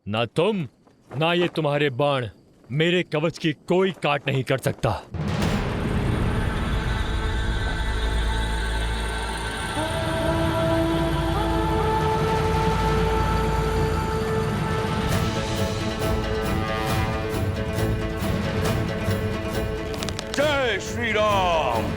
ना तुम ना ये तुम्हारे बाण मेरे कवच की कोई काट नहीं कर सकता। जय श्री राम।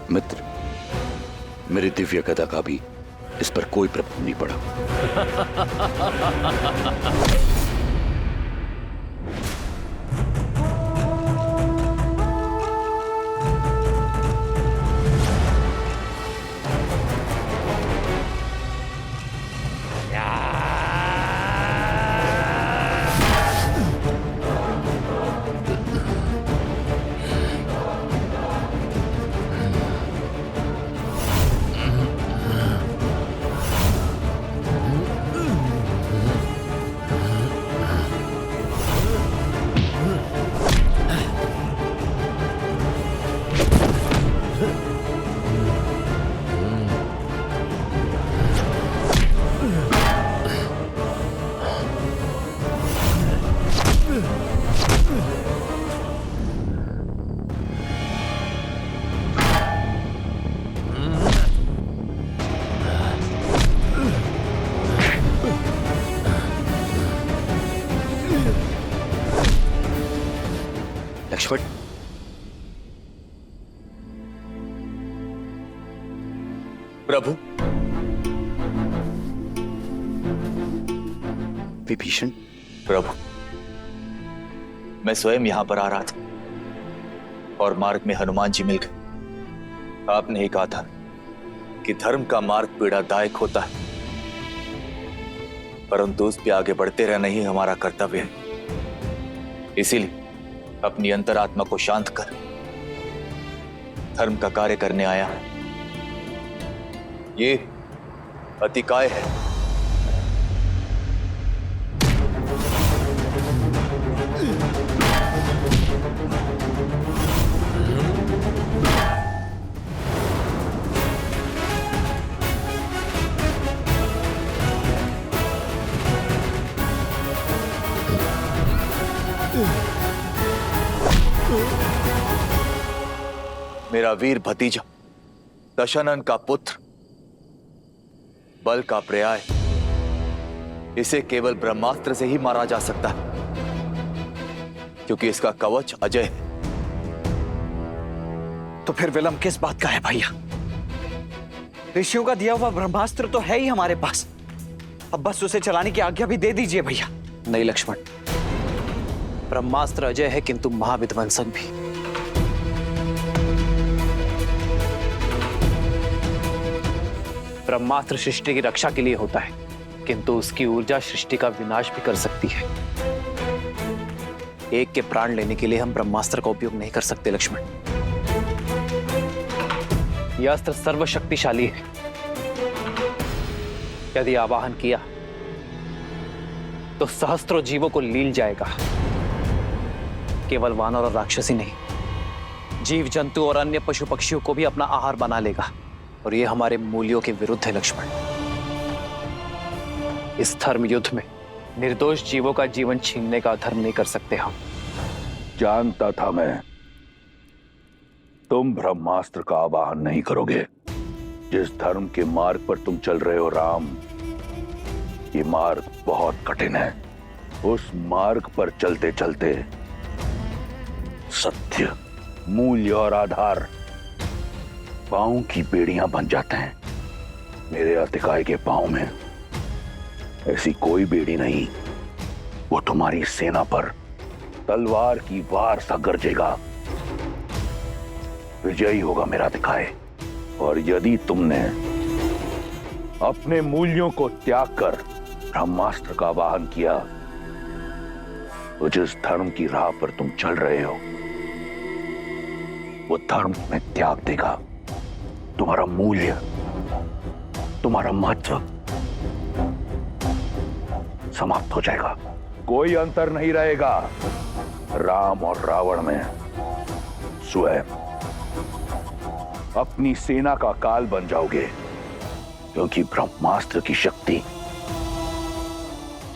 मित्र, मेरी दिव्य गदा का भी इस पर कोई प्रभाव नहीं पड़ा। लक्ष्मण, प्रभु। विभीषण। प्रभु, मैं स्वयं यहां पर आ रहा था और मार्ग में हनुमान जी मिल गए। आपने ही कहा था कि धर्म का मार्ग पीड़ादायक होता है, परंतु उस पे आगे बढ़ते रहना ही हमारा कर्तव्य है। इसीलिए अपनी अंतरात्मा को शांत कर धर्म का कार्य करने आया। ये अतिकाय है। मेरा वीर भतीजा दशानन का पुत्र, बल का पर्याय, इसे केवल ब्रह्मास्त्र से ही मारा जा सकता है, क्योंकि इसका कवच अजय है। तो फिर विलंब किस बात का है भैया? ऋषियों का दिया हुआ ब्रह्मास्त्र तो है ही हमारे पास, अब बस उसे चलाने की आज्ञा भी दे दीजिए भैया। नहीं लक्ष्मण, ब्रह्मास्त्र अजय है किंतु महाविध्वंसक भी। ब्रह्मास्त्र सृष्टि की रक्षा के लिए होता है, किंतु उसकी ऊर्जा सृष्टि का विनाश भी कर सकती है। एक के प्राण लेने के लिए हम ब्रह्मास्त्र का उपयोग नहीं कर सकते लक्ष्मण। यह अस्त्र सर्वशक्तिशाली है। यदि आवाहन किया तो सहस्त्रों जीवों को लील जाएगा। केवल वानर और राक्षसी नहीं, जीव जंतु और अन्य पशु पक्षियों को भी अपना आहार बना लेगा, और यह हमारे मूल्यों के विरुद्ध है लक्ष्मण। इस धर्म युद्ध में निर्दोष जीवों का जीवन छीनने का धर्म नहीं कर सकते हम। जानता था मैं तुम ब्रह्मास्त्र का आवाहन नहीं करोगे। जिस धर्म के मार्ग पर तुम चल रहे हो राम, ये मार्ग बहुत कठिन है। उस मार्ग पर चलते चलते सत्य, मूल्य और आधार पांव की बेड़ियां बन जाते हैं। मेरे अतिकाय के पांव में ऐसी कोई बेड़ी नहीं। वो तुम्हारी सेना पर तलवार की वार सा गरजेगा। विजयी होगा मेरा अतिकाय। और यदि तुमने अपने मूल्यों को त्याग कर ब्रह्मास्त्र का आवाहन किया तो जिस धर्म की राह पर तुम चल रहे हो वो धर्म में त्याग देगा। तुम्हारा मूल्य, तुम्हारा महत्व समाप्त हो जाएगा। कोई अंतर नहीं रहेगा राम और रावण में। स्वयं अपनी सेना का काल बन जाओगे, क्योंकि ब्रह्मास्त्र की शक्ति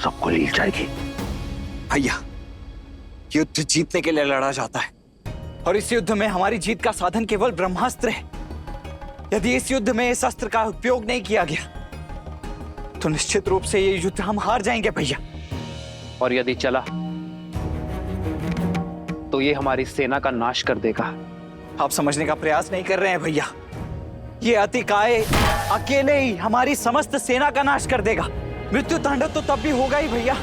सबको लील जाएगी। भैया, युद्ध जीतने के लिए लड़ा जाता है और इस युद्ध में हमारी जीत का साधन केवल ब्रह्मास्त्र है। यदि इस युद्ध में इस अस्त्र का उपयोग नहीं किया गया तो निश्चित रूप से ये युद्ध हम हार जाएंगे भैया। और यदि चला तो ये हमारी सेना का नाश कर देगा। आप समझने का प्रयास नहीं कर रहे हैं भैया। ये अतिकाय अकेले ही हमारी समस्त सेना का नाश कर देगा। मृत्यु तांडव तो तब भी होगा ही भैया।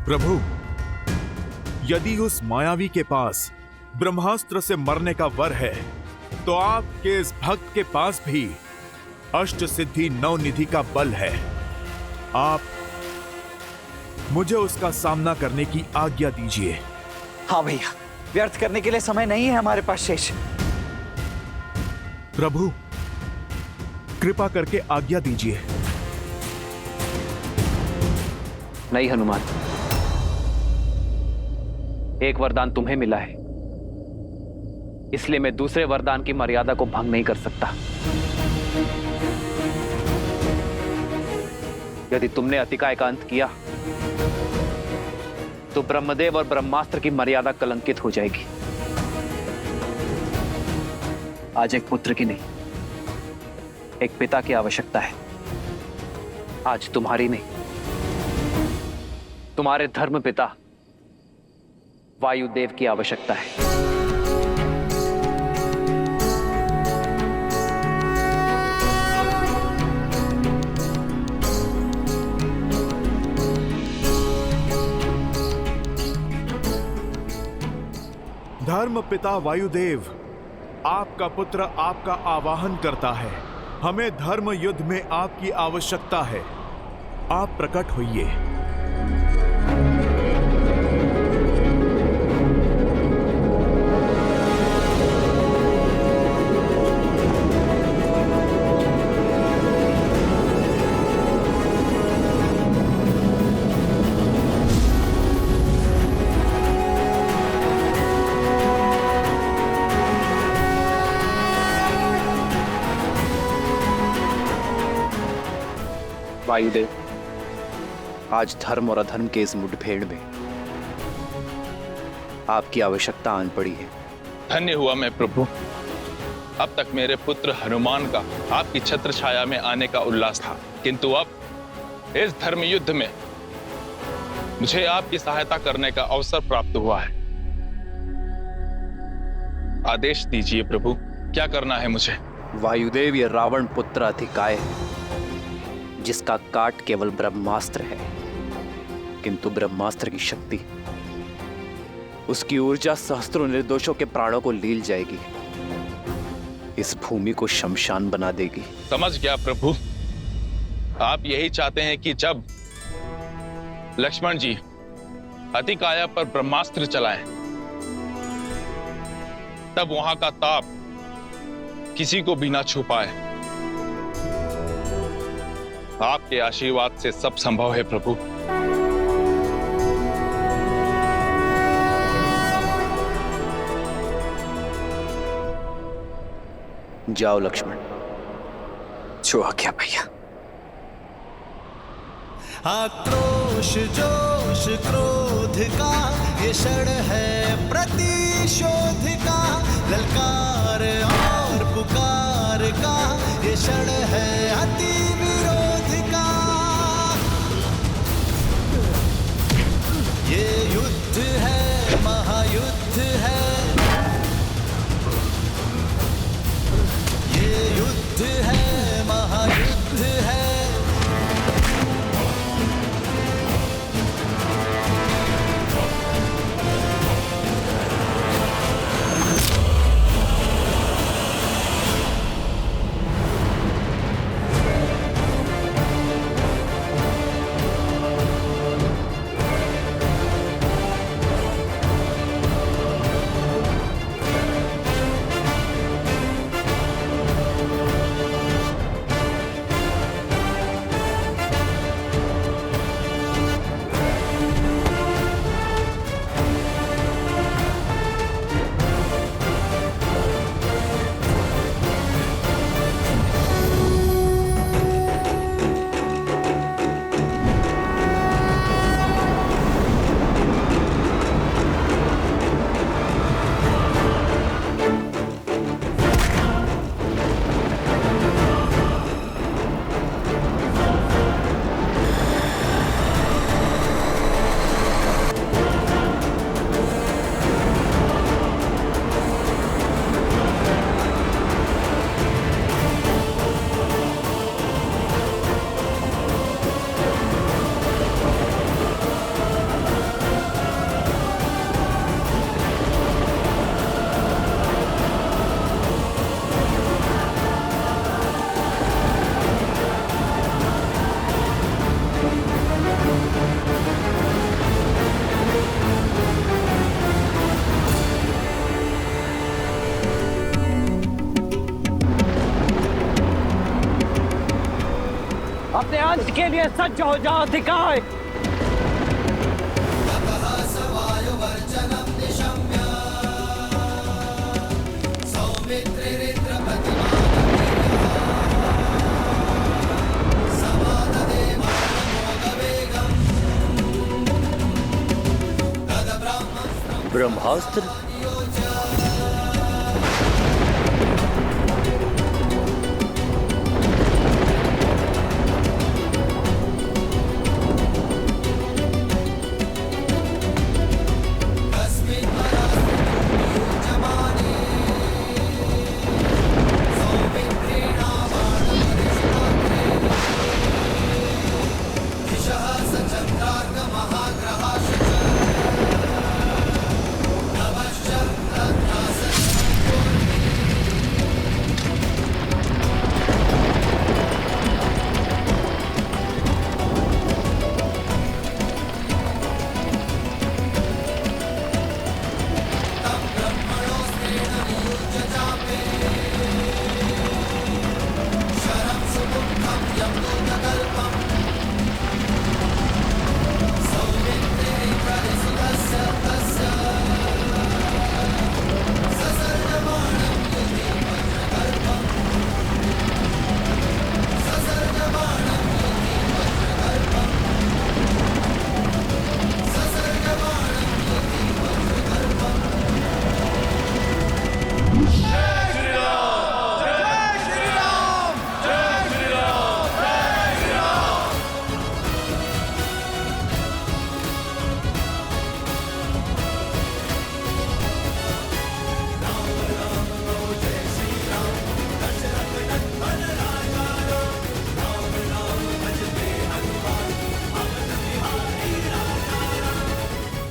प्रभु, यदि उस मायावी के पास ब्रह्मास्त्र से मरने का वर है तो आपके इस भक्त के पास भी अष्ट सिद्धि नवनिधि का बल है। आप मुझे उसका सामना करने की आज्ञा दीजिए। हाँ भैया, व्यर्थ करने के लिए समय नहीं है हमारे पास शेष। प्रभु, कृपा करके आज्ञा दीजिए। नहीं हनुमान, एक वरदान तुम्हें मिला है, इसलिए मैं दूसरे वरदान की मर्यादा को भंग नहीं कर सकता। यदि तुमने अतिकाय का अंत किया तो ब्रह्मदेव और ब्रह्मास्त्र की मर्यादा कलंकित हो जाएगी। आज एक पुत्र की नहीं, एक पिता की आवश्यकता है। आज तुम्हारी नहीं, तुम्हारे धर्म पिता वायुदेव की आवश्यकता है। धर्म पिता वायुदेव, आपका पुत्र आपका आवाहन करता है। हमें धर्म युद्ध में आपकी आवश्यकता है। आप प्रकट होइए। वायुदेव, आज धर्म और अधर्म के इस मुठभेड़ में आपकी आवश्यकता आन पड़ी है। धन्य हुआ मैं प्रभु। अब तक मेरे पुत्र हनुमान का आपकी छत्र छाया में आने का उल्लास था, किंतु अब इस धर्म युद्ध में मुझे आपकी सहायता करने का अवसर प्राप्त हुआ है। आदेश दीजिए प्रभु, क्या करना है मुझे? वायुदेव, ये रावण पुत्र अतिकाय है, जिसका काट केवल ब्रह्मास्त्र है, किंतु ब्रह्मास्त्र की शक्ति, उसकी ऊर्जा सहस्त्रों निर्दोषों के प्राणों को लील जाएगी, इस भूमि को शमशान बना देगी। समझ गया प्रभु। आप यही चाहते हैं कि जब लक्ष्मण जी अतिकाया पर ब्रह्मास्त्र चलाएं, तब वहां का ताप किसी को भी ना छू पाए। आपके आशीर्वाद से सब संभव है प्रभु। जाओ लक्ष्मण। जो आ गया भैया। आक्रोश जोश क्रोध का ये क्षण है प्रतिशोध का, ललकार और पुकार का ये क्षण है अति विरोध का। ये युद्ध है, महायुद्ध है, ये युद्ध है अंत के लिए सज्ज हो जाओ अधिकाय। ब्रह्मास्त्र?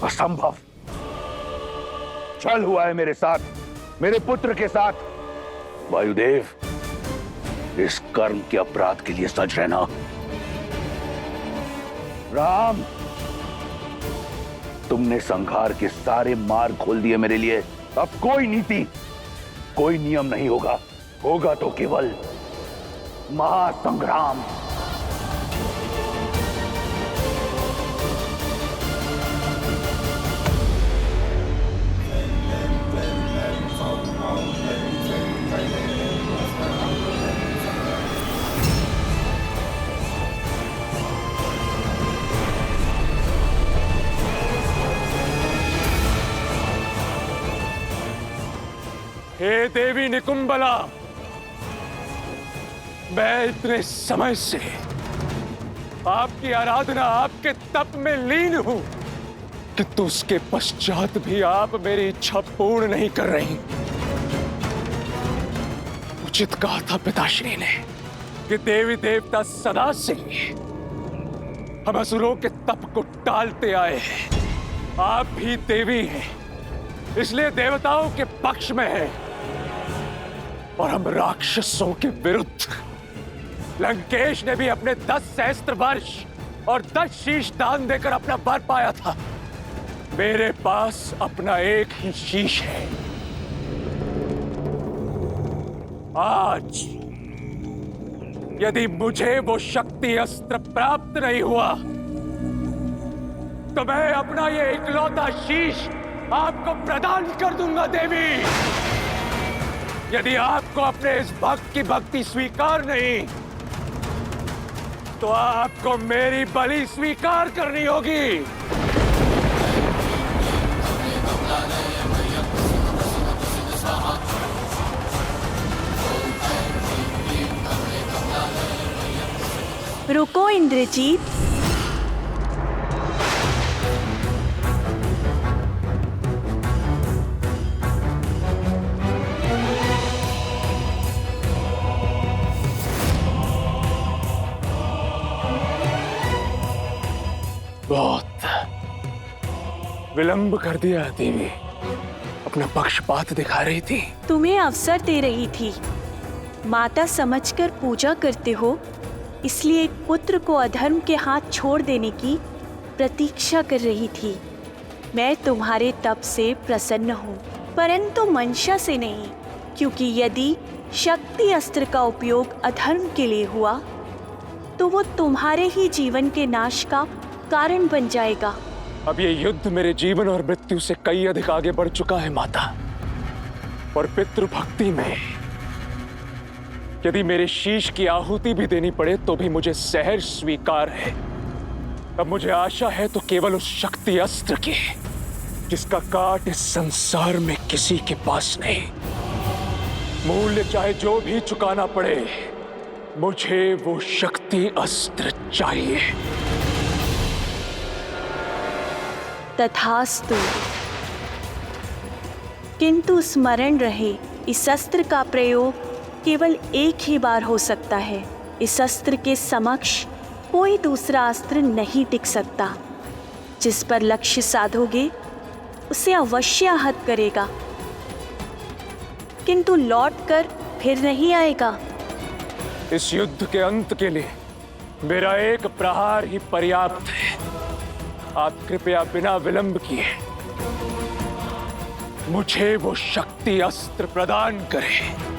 असंभव। छल हुआ है मेरे साथ, मेरे पुत्र के साथ। वायुदेव, इस कर्म के अपराध के लिए सच रहना। राम, तुमने संहार के सारे मार्ग खोल दिए मेरे लिए। अब कोई नीति, कोई नियम नहीं होगा, होगा तो केवल महासंग्राम। हे देवी निकुंबला, मैं इतने समय से आपकी आराधना, आपके तप में लीन हूं, किंतु उसके पश्चात भी आप मेरी इच्छा पूर्ण नहीं कर रही। उचित कहा था पिताश्री ने कि देवी देवता सदा से हम असुरों के तप को टालते आए हैं। आप भी देवी हैं, इसलिए देवताओं के पक्ष में हैं, और हम राक्षसों के विरुद्ध। लंकेश ने भी अपने 10 सहस्त्र वर्ष और 10 शीश दान देकर अपना वर पाया था। मेरे पास अपना एक ही शीश है। आज यदि मुझे वो शक्ति अस्त्र प्राप्त नहीं हुआ तो मैं अपना ये इकलौता शीश आपको प्रदान कर दूंगा देवी। यदि आपको अपने इस भक्त की भक्ति स्वीकार नहीं तो आपको मेरी बलि स्वीकार करनी होगी। रुको इंद्रजीत, बहुत विलंब कर दिया देवी, अपना पक्षपात दिखा रही थी। तुम्हें अवसर दे रही थी। माता समझकर पूजा करते हो, इसलिए एक पुत्र को अधर्म के हाथ छोड़ देने की प्रतीक्षा कर रही थी। मैं तुम्हारे तप से प्रसन्न हूँ, परंतु मंशा से नहीं, क्योंकि यदि शक्ति अस्त्र का उपयोग अधर्म के लिए हुआ तो वो तुम्हारे ही जीवन के नाश का कारण बन जाएगा। अब ये युद्ध मेरे जीवन और मृत्यु से कई अधिक आगे बढ़ चुका है माता। और पितृभक्ति में यदि मेरे शीश की आहुति भी देनी पड़े तो भी मुझे सहर्ष स्वीकार है। अब मुझे आशा है तो केवल उस शक्ति अस्त्र की जिसका काट इस संसार में किसी के पास नहीं। मूल्य चाहे जो भी चुकाना पड़े, मुझे वो शक्ति अस्त्र चाहिए। तथास्तु। किंतु स्मरण रहे, इस अस्त्र का प्रयोग केवल एक ही बार हो सकता है। इस अस्त्र के समक्ष कोई दूसरा अस्त्र नहीं टिक सकता। जिस पर लक्ष्य साधोगे उसे अवश्य आहत करेगा, किंतु लौटकर फिर नहीं आएगा। इस युद्ध के अंत के लिए मेरा एक प्रहार ही पर्याप्त है। आप कृपया बिना विलंब किए मुझे वो शक्ति अस्त्र प्रदान करें।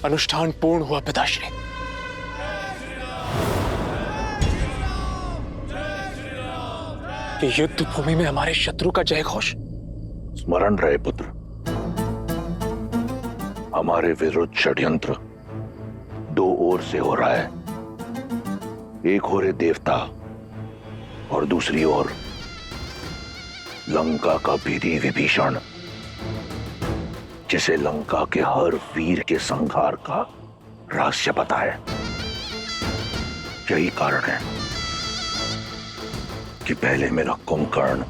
अनुष्ठान पूर्ण हुआ पिताश्री। कि युद्ध भूमि में हमारे शत्रु का जय घोष। स्मरण रहे पुत्र, हमारे विरुद्ध षड्यंत्र दो ओर से हो रहा है। एक ओर देवता और दूसरी ओर लंका का भीरी विभीषण, जिसे लंका के हर वीर के संहार का रहस्य पता है। यही कारण है कि पहले मेरा कुंभकर्ण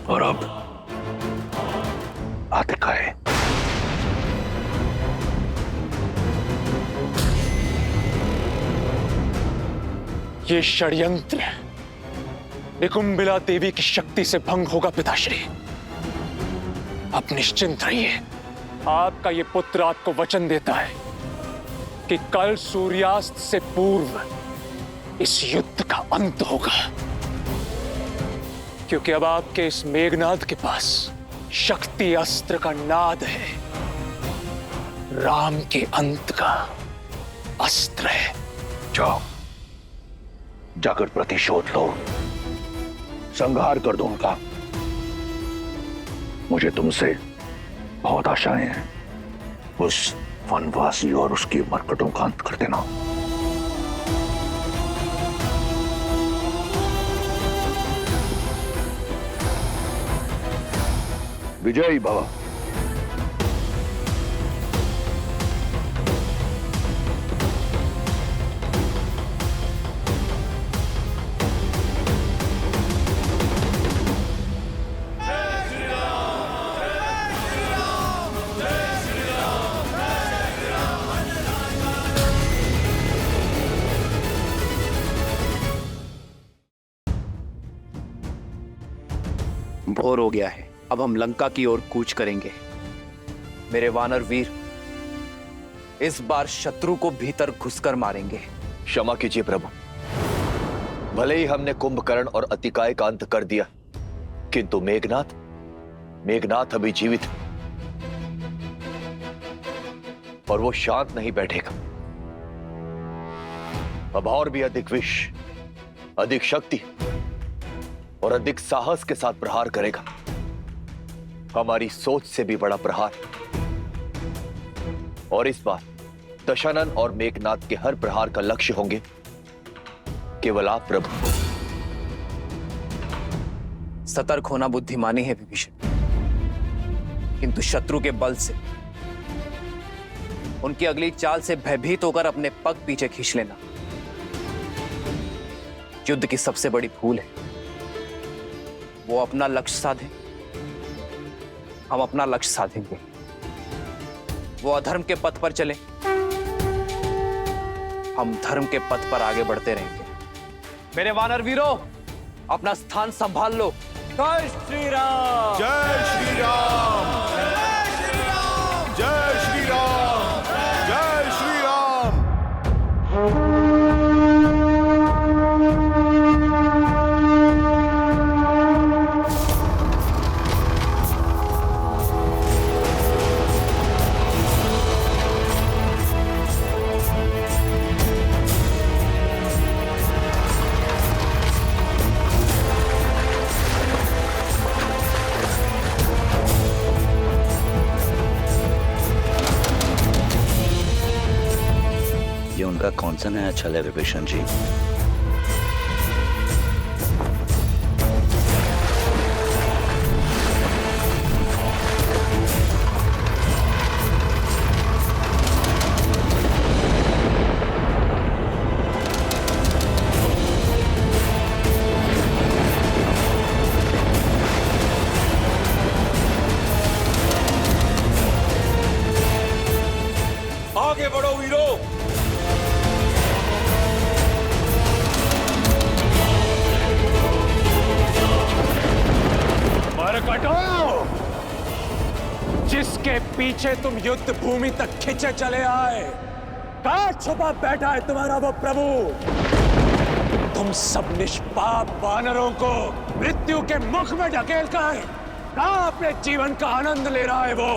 और अब आतिकाय। ये षड्यंत्र निकुंबिला देवी की शक्ति से भंग होगा पिताश्री। आप निश्चिंत रहिए। आपका ये पुत्र आपको वचन देता है कि कल सूर्यास्त से पूर्व इस युद्ध का अंत होगा, क्योंकि अब आपके इस मेघनाद के पास शक्ति अस्त्र का नाद है, राम के अंत का अस्त्र है। जाओ, जाकर प्रतिशोध लो, संहार कर दो उनका। मुझे तुमसे बहुत आशाएं हैं। उस वनवासी और उसकी मरकटों का अंत कर देना। विजयी भव। भोर हो गया है, अब हम लंका की ओर कूच करेंगे। मेरे वानर वीर, इस बार शत्रु को भीतर घुसकर मारेंगे। क्षमा कीजिए प्रभु, भले ही हमने कुंभकर्ण और अतिकाय का अंत कर दिया, किंतु मेघनाथ अभी जीवित है और वो शांत नहीं बैठेगा। अब और भी अधिक विष, अधिक शक्ति और अधिक साहस के साथ प्रहार करेगा। हमारी सोच से भी बड़ा प्रहार। और इस बार दशानन और मेघनाथ के हर प्रहार का लक्ष्य होंगे केवल आप प्रभु। सतर्क होना बुद्धिमानी है विभीषण, किंतु शत्रु के बल से, उनकी अगली चाल से भयभीत होकर अपने पग पीछे खींच लेना युद्ध की सबसे बड़ी भूल है। वो अपना लक्ष्य साधे, हम अपना लक्ष्य साधेंगे। वो अधर्म के पथ पर चले, हम धर्म के पथ पर आगे बढ़ते रहेंगे। मेरे वानर वीरों, अपना स्थान संभाल लो। जय श्री राम। जय श्री राम। जय श्री राम। जय श्री राम। जय श्री राम। ये उनका कौन सा नया छल है विभीषण जी? आगे बढ़ो वीरों। मरकटो, जिसके पीछे तुम युद्ध भूमि तक खिंचे चले आए, कहां छुपा बैठा है तुम्हारा वो प्रभु? तुम सब निष्पाप वानरों को मृत्यु के मुख में ढकेल कर कहां अपने जीवन का आनंद ले रहा है वो?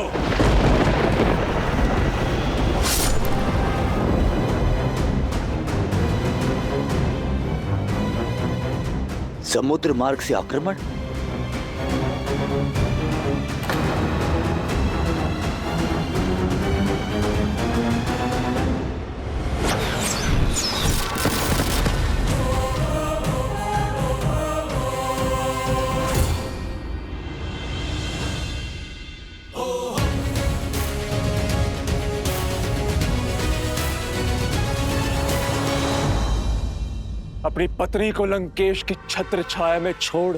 समुद्र मार्ग से आक्रमण? अपनी पत्नी को लंकेश की छत्र छाया में छोड़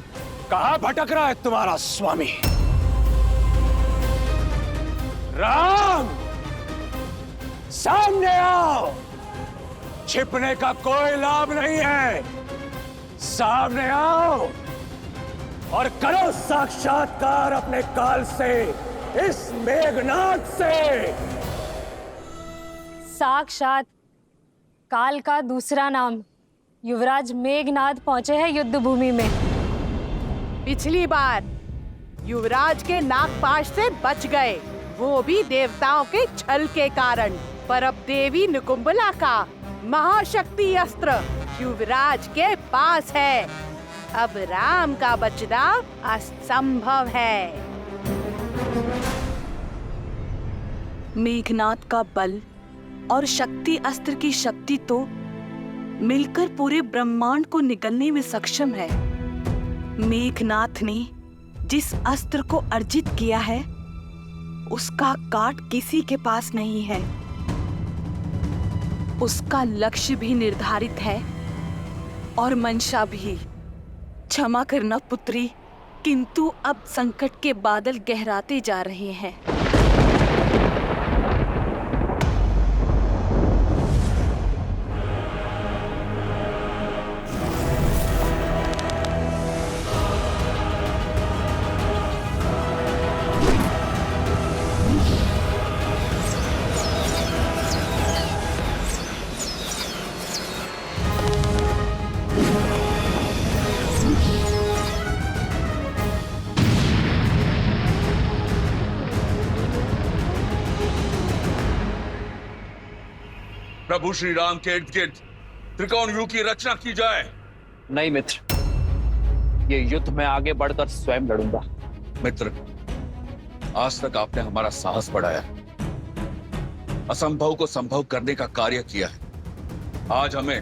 कहां भटक रहा है तुम्हारा स्वामी? राम, सामने आओ। छिपने का कोई लाभ नहीं है। सामने आओ और करो साक्षात्कार अपने काल से, इस मेघनाथ से। साक्षात काल का दूसरा नाम युवराज मेघनाथ पहुंचे हैं युद्ध भूमि में। पिछली बार युवराज के नागपाश से बच गए, वो भी देवताओं के छल के कारण। पर अब देवी निकुंभला का महाशक्ति अस्त्र युवराज के पास है। अब राम का बचना असंभव है। मेघनाथ का बल और शक्ति अस्त्र की शक्ति तो मिलकर पूरे ब्रह्मांड को निगलने में सक्षम है। मेघनाथ ने जिस अस्त्र को अर्जित किया है, उसका काट किसी के पास नहीं है। उसका लक्ष्य भी निर्धारित है और मंशा भी। क्षमा करना पुत्री, किंतु अब संकट के बादल गहराते जा रहे हैं। प्रभु श्री राम के इर्द गिर्द त्रिकोण युग की रचना की जाए। नहीं मित्र, ये युद्ध में आगे बढ़कर स्वयं लड़ूंगा। मित्र, आज तक आपने हमारा साहस बढ़ाया, असंभव को संभव करने का कार्य किया है। आज हमें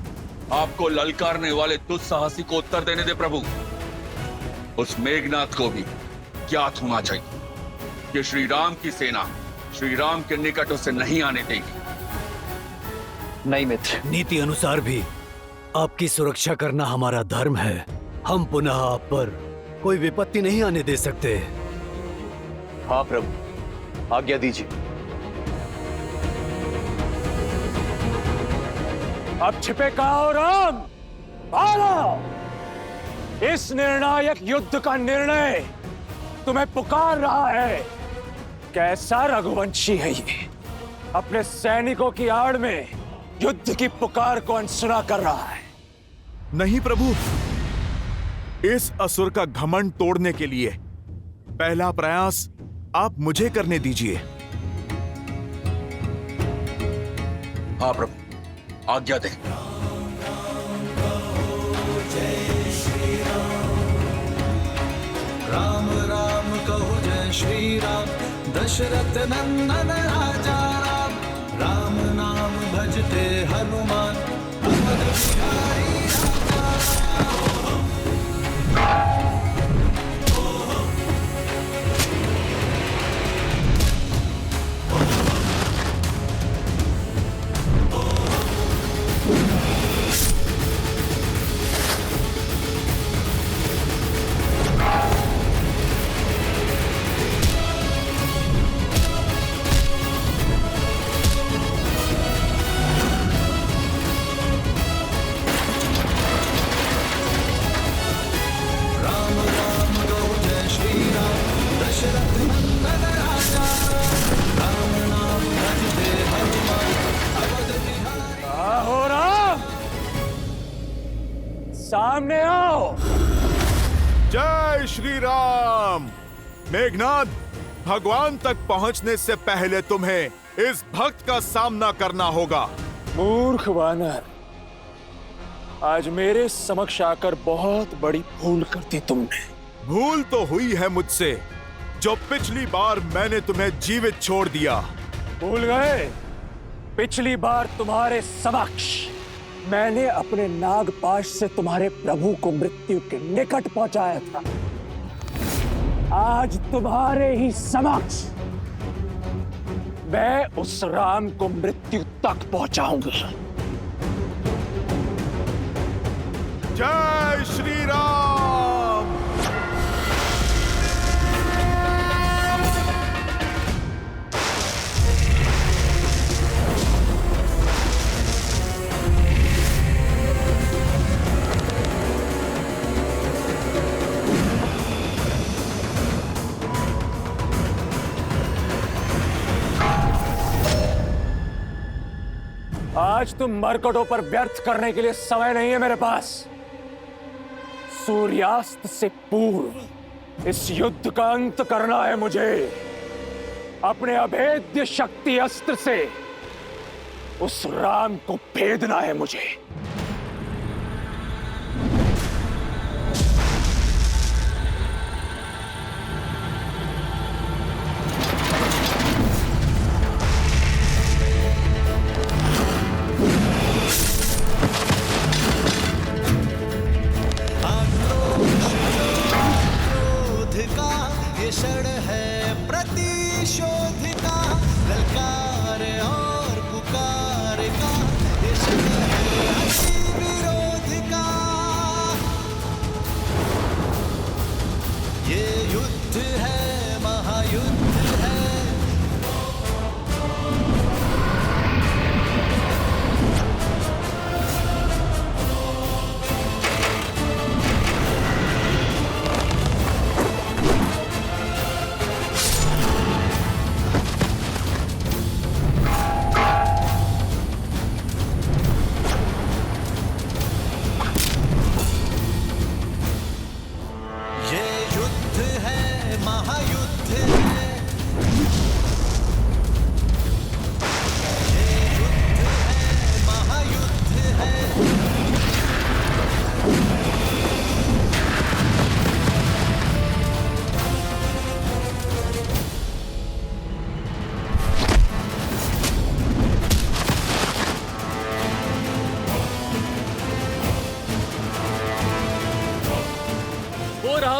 आपको ललकारने वाले दुस्साहसी को उत्तर देने दे प्रभु। उस मेघनाथ को भी ज्ञात होना चाहिए कि श्री राम की सेना श्री राम के निकट उसे नहीं आने देगी। नहीं मित्र, नीति अनुसार भी आपकी सुरक्षा करना हमारा धर्म है। हम पुनः आप पर कोई विपत्ति नहीं आने दे सकते। हाँ प्रभु, आज्ञा दीजिए। अब छिपे कहाँ हो राम? आओ! इस निर्णायक युद्ध का निर्णय तुम्हें पुकार रहा है। कैसा रघुवंशी है ये, अपने सैनिकों की आड़ में युद्ध की पुकार को अनसुना कर रहा है। नहीं प्रभु, इस असुर का घमंड तोड़ने के लिए पहला प्रयास आप मुझे करने दीजिए। हाँ प्रभु, आज्ञा दें। राम राम कहो जय श्री राम, दशरथ नंदन राजा राम। राम नाम भजते हनुमान, अवध बिहारी राजा राम। सामने आओ। जय श्री राम। मेघनाथ, भगवान तक पहुंचने से पहले तुम्हें इस भक्त का सामना करना होगा। मूर्ख वानर, आज मेरे समक्ष आकर बहुत बड़ी भूल कर दी तुमने। भूल तो हुई है मुझसे, जो पिछली बार मैंने तुम्हें जीवित छोड़ दिया। भूल गए? पिछली बार तुम्हारे समक्ष मैंने अपने नागपाश से तुम्हारे प्रभु को मृत्यु के निकट पहुंचाया था। आज तुम्हारे ही समक्ष मैं उस राम को मृत्यु तक पहुंचाऊंगा। जय श्री राम। आज तुम मरकटों पर व्यर्थ करने के लिए समय नहीं है मेरे पास। सूर्यास्त से पूर्व इस युद्ध का अंत करना है मुझे। अपने अभेद्य शक्ति अस्त्र से उस राम को भेदना है मुझे। क्षण है प्रतिशोध का, ललकार और पुकार का। ये क्षण है अति विरोध का। ये युद्ध है, महायुद्ध है।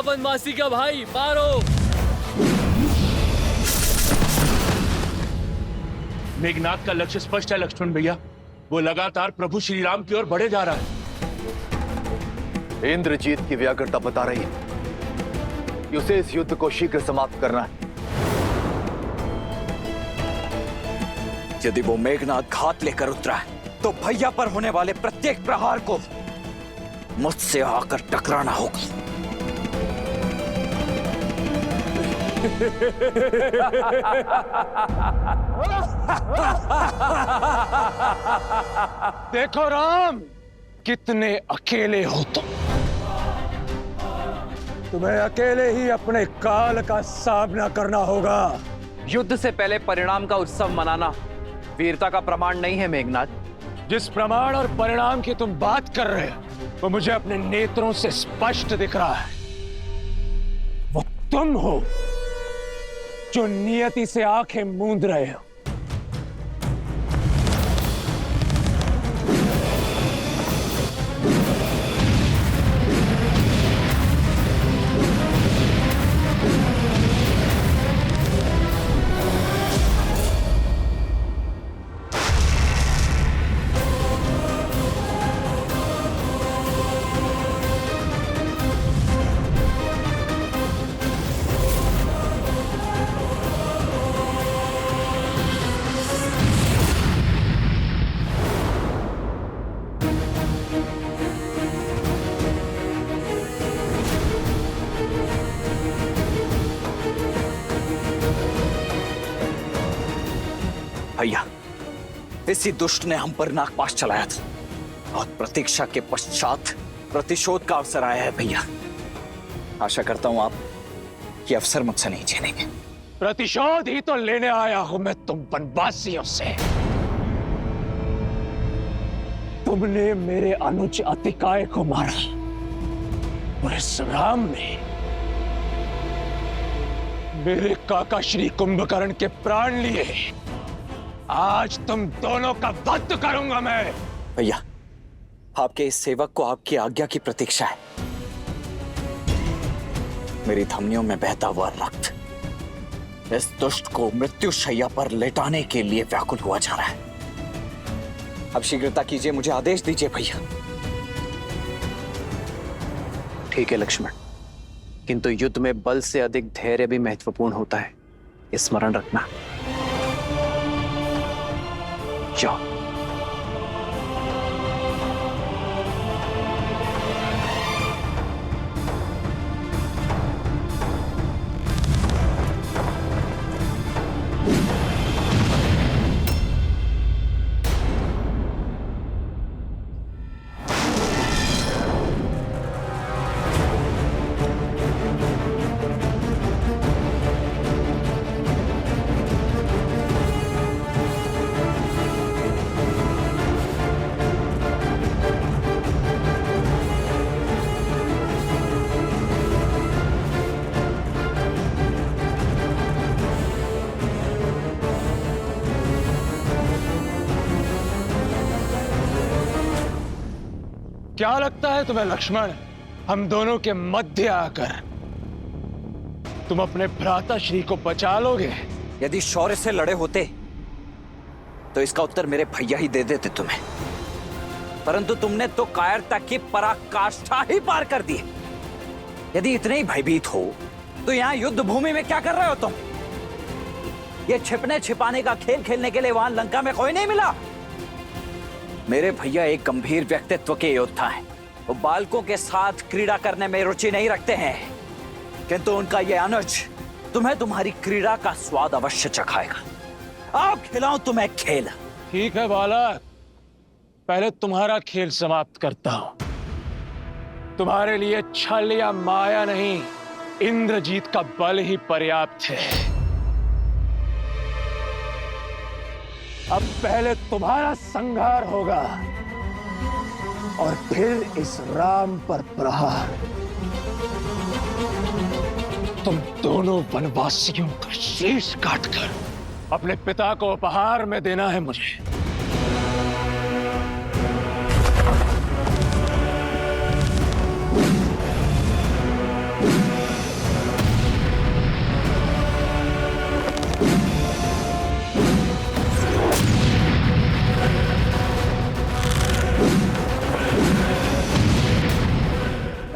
बनवासी का भाई, मारो। मेघनाथ का लक्ष्य स्पष्ट है लक्ष्मण भैया, वो लगातार प्रभु श्री राम की ओर बढ़े जा रहा है। इंद्रजीत की व्याग्रता बता रही है कि उसे इस युद्ध को शीघ्र समाप्त करना है। यदि वो मेघनाथ घात लेकर उतरा है तो भैया पर होने वाले प्रत्येक प्रहार को मुझसे आकर टकराना होगा। देखो राम, कितने अकेले हो तुम्हें अकेले ही अपने काल का सामना करना होगा। युद्ध से पहले परिणाम का उत्सव मनाना वीरता का प्रमाण नहीं है मेघनाथ। जिस प्रमाण और परिणाम की तुम बात कर रहे हो वो मुझे अपने नेत्रों से स्पष्ट दिख रहा है। वो तुम हो जो नियति से आंखें मूंद रहे हो। भैया, इसी दुष्ट ने हम पर नागपाश चलाया था और प्रतीक्षा के पश्चात प्रतिशोध का अवसर आया है भैया। आशा करता हूं आप ये अवसर मुझसे नहीं छीनेंगे। प्रतिशोध ही तो लेने आया हूं मैं तुम वनवासियों से। तुमने मेरे अनुज अतिकाय को मारा और इस राम ने मेरे काका श्री कुंभकर्ण के प्राण लिए। आज तुम दोनों का वध करूंगा मैं। भैया, आपके इस सेवक को आपकी आज्ञा की प्रतीक्षा है। मेरी धमनियों में बहता हुआ रक्त इस दुष्ट को मृत्यु शैया पर लेटाने के लिए व्याकुल हुआ जा रहा है। अब शीघ्रता कीजिए, मुझे आदेश दीजिए भैया। ठीक है लक्ष्मण, किंतु युद्ध में बल से अधिक धैर्य भी महत्वपूर्ण होता है, स्मरण रखना। जाओ। क्या लगता है तुम्हें लक्ष्मण, हम दोनों के मध्य आकर तुम अपने भ्राता श्री को बचा लोगे? यदि शौर्य से लड़े होते तो इसका उत्तर मेरे भैया ही दे देते तुम्हें, परंतु तुमने तो कायरता की पराकाष्ठा ही पार कर दी। यदि इतने ही भयभीत हो तो यहाँ युद्ध भूमि में क्या कर रहे हो तुम? ये छिपने छिपाने का खेल खेलने के लिए वहां लंका में कोई नहीं मिला। मेरे भैया एक गंभीर व्यक्तित्व के योद्धा हैं। वो बालकों के साथ क्रीड़ा करने में रुचि नहीं रखते हैं, किंतु उनका ये अनुज तुम्हें तुम्हारी क्रीड़ा का स्वाद अवश्य चखाएगा। आओ खिलाऊं तुम्हें खेल। ठीक है बालक, पहले तुम्हारा खेल समाप्त करता हूं। तुम्हारे लिए छल या माया नहीं, इंद्रजीत का बल ही पर्याप्त है। अब पहले तुम्हारा संहार होगा और फिर इस राम पर प्रहार। तुम दोनों वनवासियों का शीश काटकर अपने पिता को उपहार में देना है मुझे।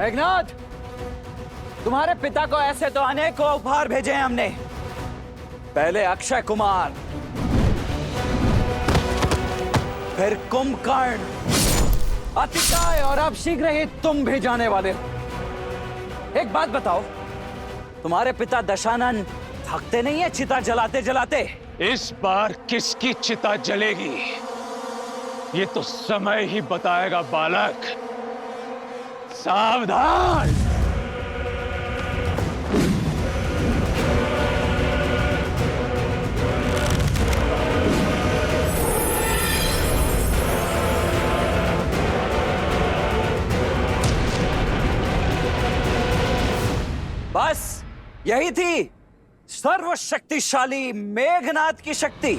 मेघनाद, तुम्हारे पिता को ऐसे तो अनेकों उपहार भेजे हैं हमने। पहले अक्षय कुमार, फिर कुंभकर्ण, अतिकाय और अब शीघ्र ही तुम भी जाने वाले हो। एक बात बताओ, तुम्हारे पिता दशानन थकते नहीं है चिता जलाते जलाते? इस बार किसकी चिता जलेगी ये तो समय ही बताएगा बालक। सावधान। बस यही थी सर्वशक्तिशाली मेघनाद की शक्ति,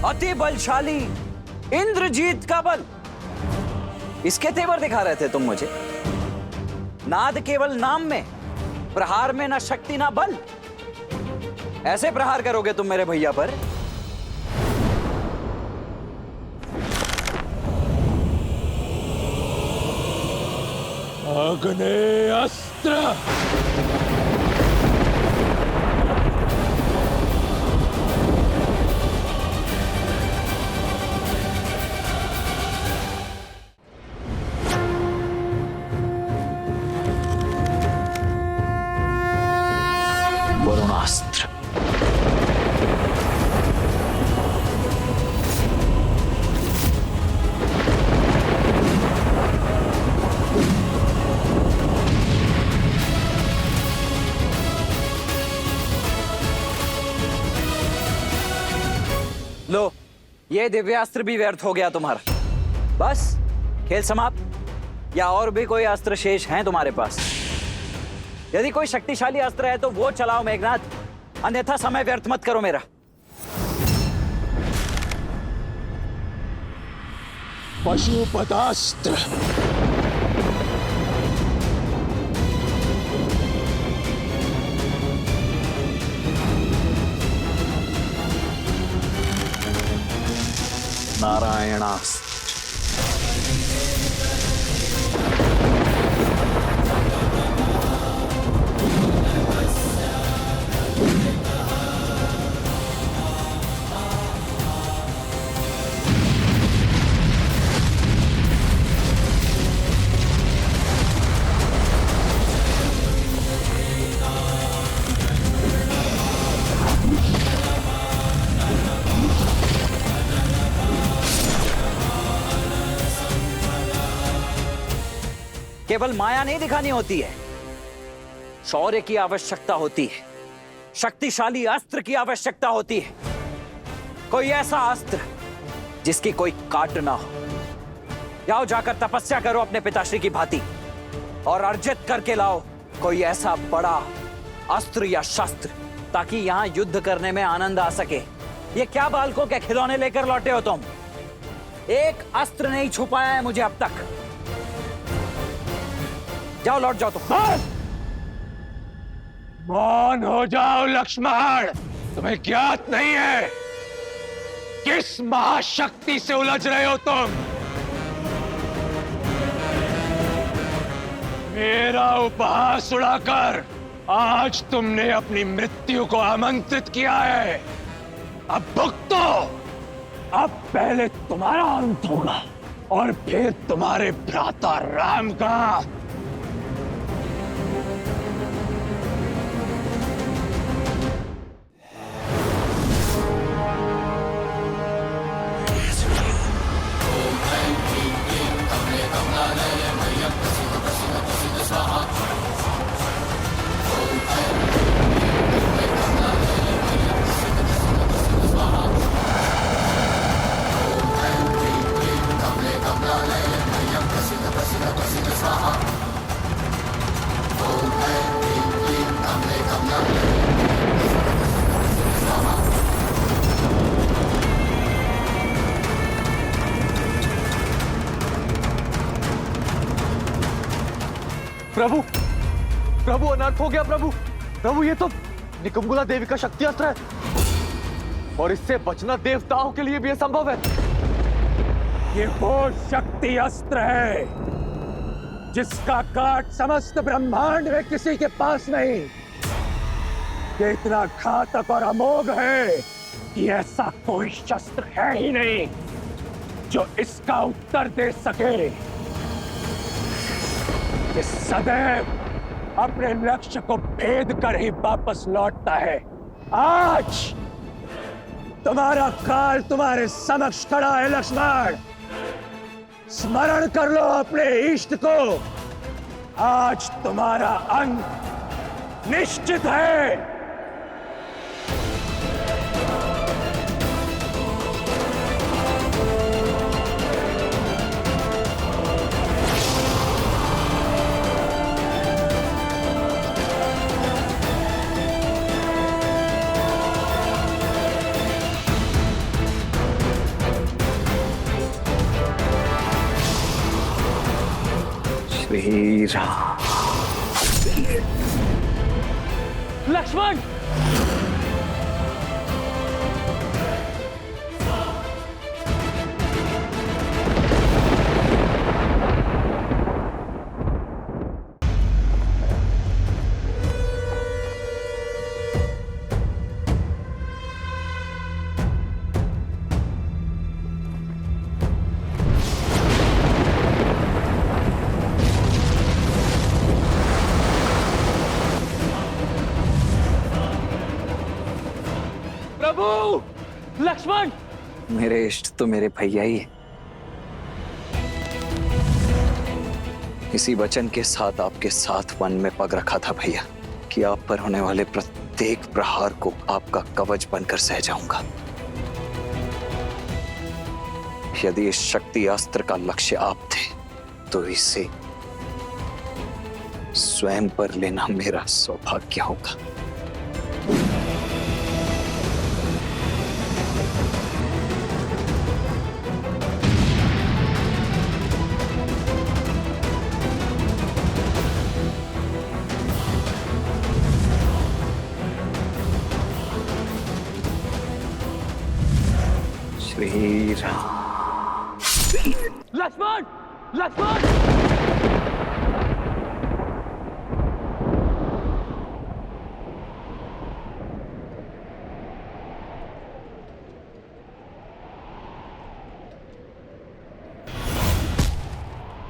अति बलशाली इंद्रजीत का बल। इसके तेवर दिखा रहे थे तुम मुझे। नाद केवल नाम में, प्रहार में ना शक्ति ना बल। ऐसे प्रहार करोगे तुम मेरे भैया पर? अग्नि अस्त्र। वरुणास्त्र। लो, ये दिव्यास्त्र भी व्यर्थ हो गया तुम्हारा। बस खेल समाप्त। या और भी कोई अस्त्र शेष हैं तुम्हारे पास? यदि कोई शक्तिशाली अस्त्र है तो वो चलाओ मेघनाद, अन्यथा समय व्यर्थ मत करो मेरा। पशुपतास्त्र। नारायणास्त्र। केवल माया नहीं दिखानी होती है, शौर्य की आवश्यकता होती है, शक्तिशाली अस्त्र की आवश्यकता होती है। कोई ऐसा अस्त्र जिसकी कोई काट ना हो। जाओ, जाकर तपस्या करो अपने पिताश्री की भांति और अर्जित करके लाओ कोई ऐसा बड़ा अस्त्र या शस्त्र, ताकि यहां युद्ध करने में आनंद आ सके। ये क्या बालकों के खिलौने लेकर लौटे हो तुम? एक अस्त्र नहीं छुपाया है मुझे अब तक। जाओ, लौट जाओ तुम। मौन हो जाओ लक्ष्मण। तुम्हें ज्ञात नहीं है किस महाशक्ति से उलझ रहे हो तुम। मेरा उपहास उड़ाकर आज तुमने अपनी मृत्यु को आमंत्रित किया है। अब भुगतो। अब पहले तुम्हारा अंत होगा और फिर तुम्हारे भ्राता राम का। प्रभु, प्रभु अनर्थ हो गया प्रभु। प्रभु, ये तो निकुंभला देवी का शक्ति अस्त्र है और इससे बचना देवताओं के लिए भी असंभव है। ये वो शक्ति अस्त्र है जिसका काट समस्त ब्रह्मांड में किसी के पास नहीं, ये इतना घातक और अमोघ है कि ऐसा कोई शस्त्र है ही नहीं जो इसका उत्तर दे सके। ये सदैव अपने लक्ष्य को भेद कर ही वापस लौटता है। आज तुम्हारा काल तुम्हारे समक्ष खड़ा है लक्ष्मण। स्मरण कर लो अपने इष्ट को। आज तुम्हारा अंत निश्चित है। श्री राम। लक्ष्मण, प्रभु, लक्ष्मण। मेरे इष्ट तो मेरे भैया ही है। इसी वचन के साथ आपके साथ वन में पग रखा था भैया कि आप पर होने वाले प्रत्येक प्रहार को आपका कवच बनकर सह जाऊंगा। यदि इस शक्ति अस्त्र का लक्ष्य आप थे तो इसे स्वयं पर लेना मेरा सौभाग्य होगा। श्री राम। लक्ष्मण, लक्ष्मण।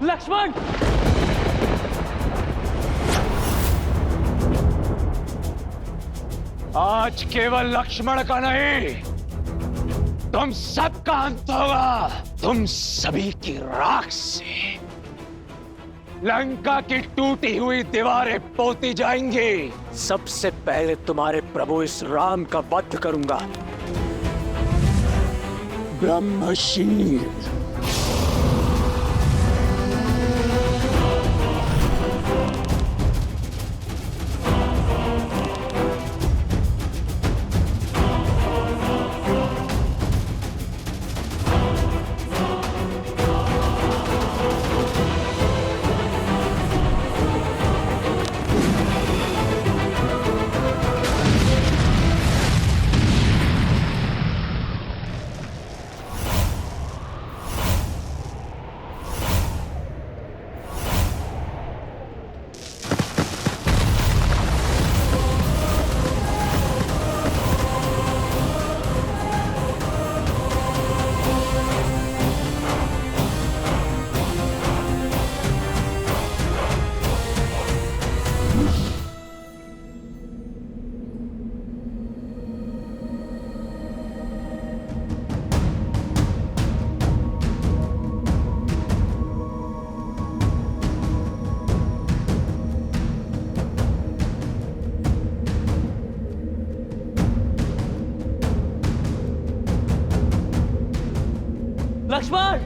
लक्ष्मण, आज केवल लक्ष्मण का नहीं, तुम सबका अंत होगा। तुम सभी की राख से लंका की टूटी हुई दीवारें पोती जाएंगी। सबसे पहले तुम्हारे प्रभु इस राम का वध करूंगा। ब्रह्मशील। लक्ष्मण,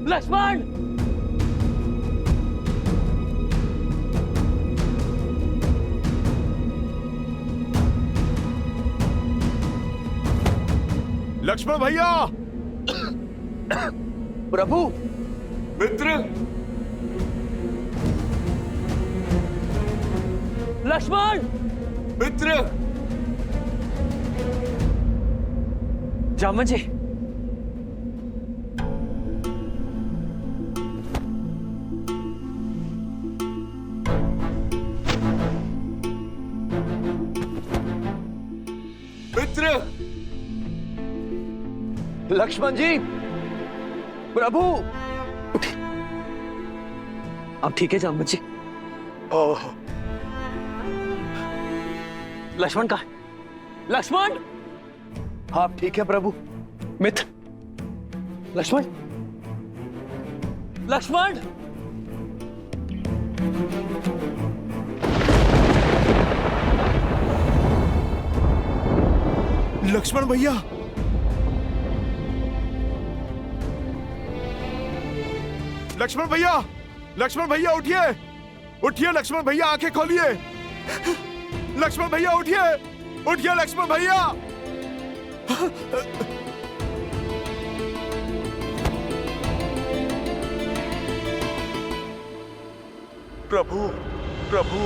लक्ष्मण। लक्ष्मण भैया। प्रभु, मित्र। लक्ष्मण, मित्र। जामन जी, लक्ष्मण जी, प्रभु। अब ठीक है जामवंत जी? ओह, लक्ष्मण कहाँ है? लक्ष्मण! आप ठीक है प्रभु? मित्र, लक्ष्मण, लक्ष्मण! लक्ष्मण भैया, लक्ष्मण भैया, लक्ष्मण भैया उठिए, उठिए लक्ष्मण भैया, आंखें खोलिए। लक्ष्मण भैया उठिए, उठिए लक्ष्मण भैया। प्रभु, प्रभु।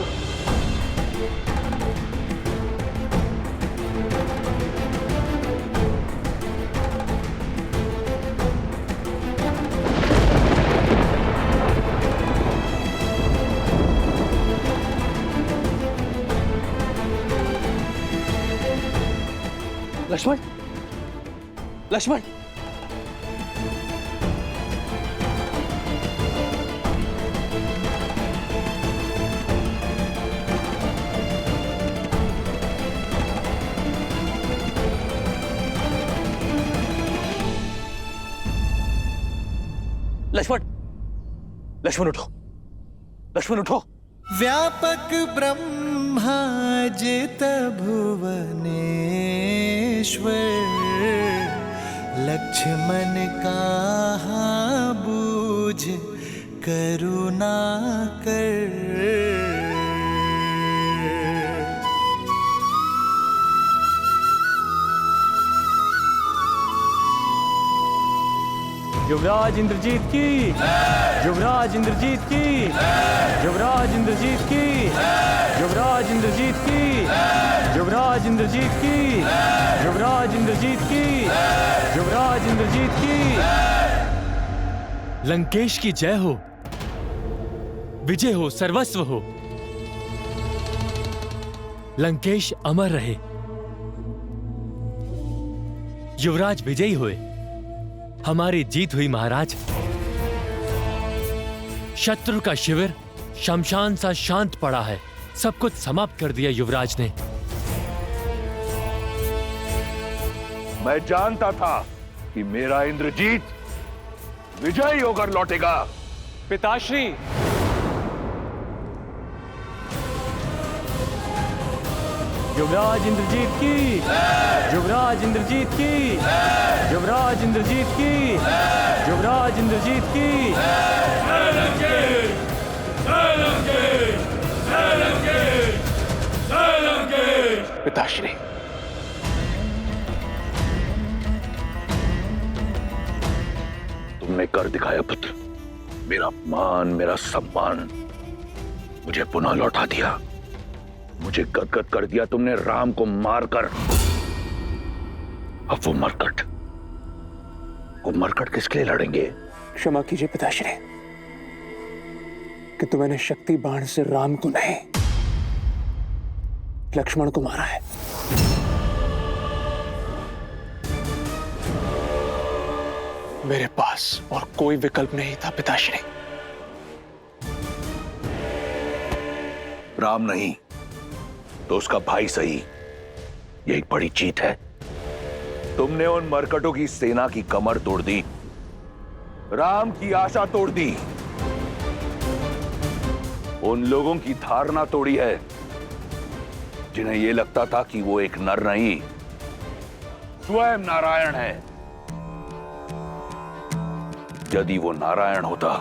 लक्ष्मण, लक्ष्मण! लक्ष्मण, लक्ष्मण उठो, लक्ष्मण उठो। व्यापक ब्रह्मा जित भुवनेश्वर, लक्ष्मण कहाँ बूझ करुणा कर। युवराज इंद्रजीत की, युवराज इंद्रजीत की, युवराज इंद्रजीत की, युवराज इंद्रजीत की, युवराज इंद्रजीत की, युवराज इंद्रजीत की, युवराज इंद्रजीत की। लंकेश की जय हो, विजय हो, सर्वस्व हो। लंकेश अमर रहे, युवराज विजयी हुए, हमारी जीत हुई महाराज। शत्रु का शिविर शमशान सा शांत पड़ा है, सब कुछ समाप्त कर दिया युवराज ने। मैं जानता था कि मेरा इंद्रजीत विजयी होकर लौटेगा। पिताश्री, युवराज इंद्रजीत की, युवराज इंद्रजीत की, युवराज इंद्रजीत की, युवराज इंद्रजीत की। पिताश्री, तुमने कर दिखाया पुत्र। मेरा मान, मेरा सम्मान मुझे पुनः लौटा दिया। मुझे गदगद कर दिया तुमने राम को मारकर। अब वो मरकट किसके लिए लड़ेंगे? क्षमा कीजिए पिताश्री कि मैंने शक्ति बाण से राम को नहीं, लक्ष्मण को मारा है। मेरे पास और कोई विकल्प नहीं था पिताश्री। राम नहीं तो उसका भाई सही, ये एक बड़ी जीत है। तुमने उन मरकटों की सेना की कमर तोड़ दी, राम की आशा तोड़ दी, उन लोगों की धारणा तोड़ी है जिन्हें यह लगता था कि वो एक नर नहीं, स्वयं नारायण है। यदि वो नारायण होता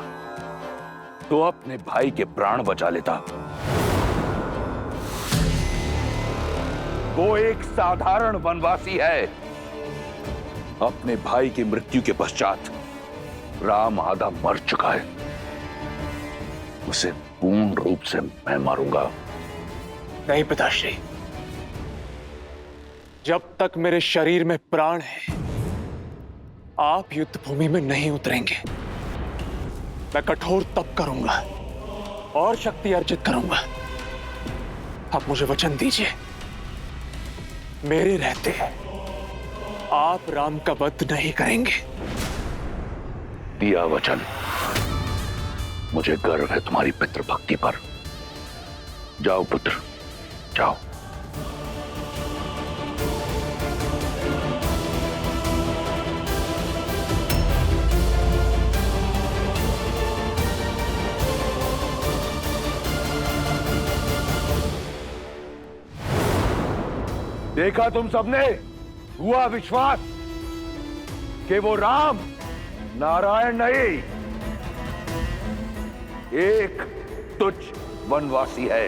तो अपने भाई के प्राण बचा लेता। वो एक साधारण वनवासी है। अपने भाई की मृत्यु के पश्चात राम आधा मर चुका है, उसे पूर्ण रूप से मैं मारूंगा। नहीं पिताश्री, जब तक मेरे शरीर में प्राण है आप युद्ध भूमि में नहीं उतरेंगे। मैं कठोर तप करूंगा और शक्ति अर्जित करूंगा। आप मुझे वचन दीजिए, मेरे रहते आप राम का वध नहीं करेंगे। दिया वचन। मुझे गर्व है तुम्हारी पितृभक्ति पर। जाओ पुत्र, जाओ। देखा तुम सबने, हुआ विश्वास कि वो राम नारायण नहीं, एक तुच्छ वनवासी है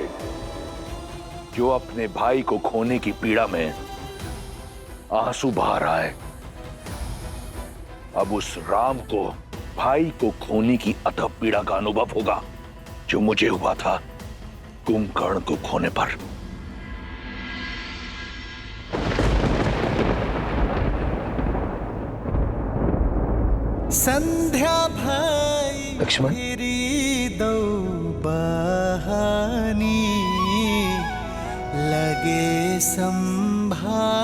जो अपने भाई को खोने की पीड़ा में आंसू बहा रहा है। अब उस राम को भाई को खोने की अथक पीड़ा का अनुभव होगा जो मुझे हुआ था कुंभकर्ण को खोने पर। संध्या भाई लक्ष्मण, दो बहानी लगे संभारन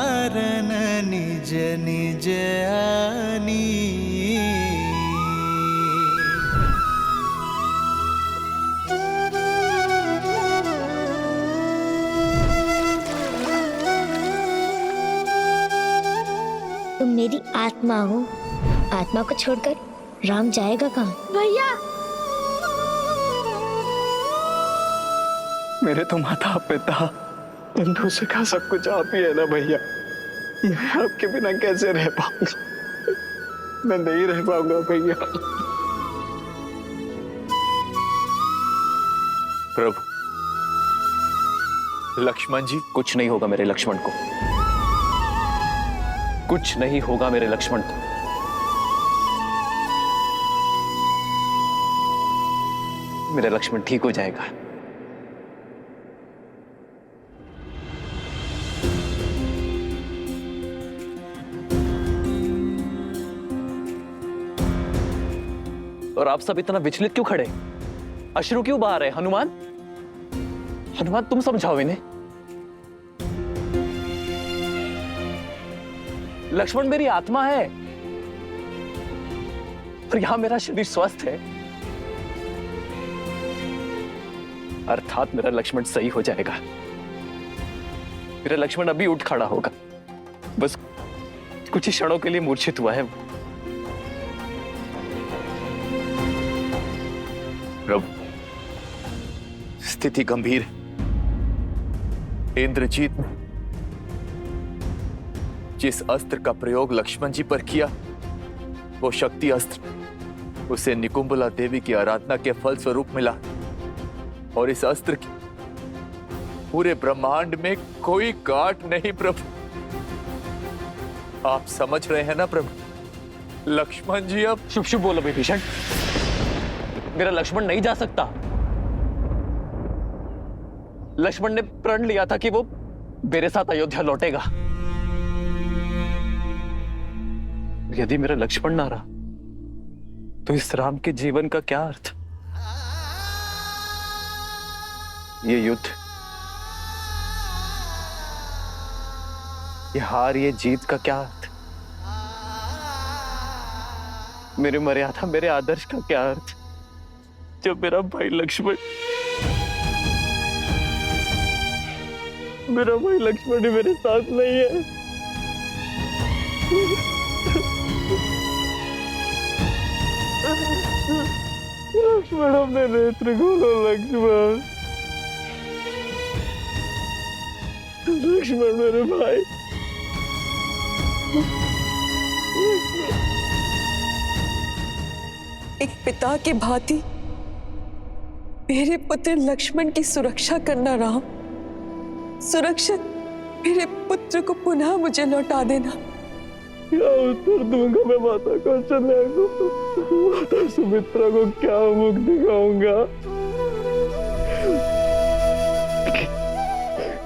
निज निज आनी। तुम मेरी आत्मा हो, आत्मा को छोड़कर राम जाएगा कहाँ? भैया, मेरे तो माता पिता बंधु सिखा सब कुछ आप ही है ना भैया। मैं आपके बिना कैसे रह पाऊंगा? मैं नहीं रह पाऊंगा भैया। प्रभु, लक्ष्मण जी। कुछ नहीं होगा मेरे लक्ष्मण को, कुछ नहीं होगा मेरे लक्ष्मण को। मेरा लक्ष्मण ठीक हो जाएगा। और आप सब इतना विचलित क्यों खड़े? अश्रु क्यों बहा रहे? हनुमान, हनुमान तुम समझाओ इन्हें। लक्ष्मण मेरी आत्मा है और यहां मेरा शरीर स्वस्थ है, अर्थात मेरा लक्ष्मण सही हो जाएगा। मेरा लक्ष्मण अभी उठ खड़ा होगा, बस कुछ ही क्षणों के लिए मूर्छित हुआ है। प्रभु, स्थिति गंभीर है। इंद्रजीत ने जिस अस्त्र का प्रयोग लक्ष्मण जी पर किया, वो शक्ति अस्त्र उसे निकुंभला देवी की आराधना के फल स्वरूप मिला, और इस अस्त्र की पूरे ब्रह्मांड में कोई गांठ नहीं। प्रभु, आप समझ रहे हैं ना प्रभु? लक्ष्मण जी अब शुभ शुभ बोलो विभीषण, मेरा लक्ष्मण नहीं जा सकता। लक्ष्मण ने प्रण लिया था कि वो मेरे साथ अयोध्या लौटेगा। यदि मेरा लक्ष्मण ना रहा तो इस राम के जीवन का क्या अर्थ? ये युद्ध, ये हार, ये जीत का क्या अर्थ? मेरी मर्यादा, मेरे आदर्श का क्या अर्थ जब मेरा भाई लक्ष्मण ही मेरे साथ नहीं है? लक्ष्मण, अपने नेत्र खोलो लक्ष्मण। लक्ष्मण मेरे भाई। एक पिता के भांति मेरे पुत्र लक्ष्मण की सुरक्षा करना राम। सुरक्षित मेरे पुत्र को पुनः मुझे लौटा देना। क्या उत्तर दूंगा मैं माता कौशल्या को? माता सुमित्रा को क्या मुख दिखाऊंगा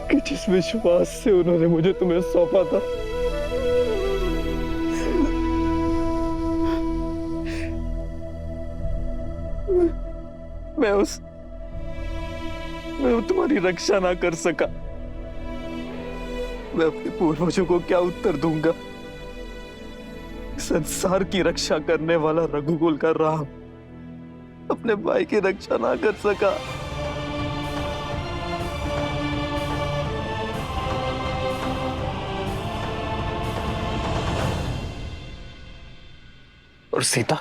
कि जिस विश्वास से उन्होंने मुझे तुम्हें सौंपा था? मैं तुम्हारी रक्षा ना कर सका। मैं अपने पूर्वजों को क्या उत्तर दूंगा? संसार की रक्षा करने वाला रघुकुल का राम अपने भाई की रक्षा ना कर सका। और सीता,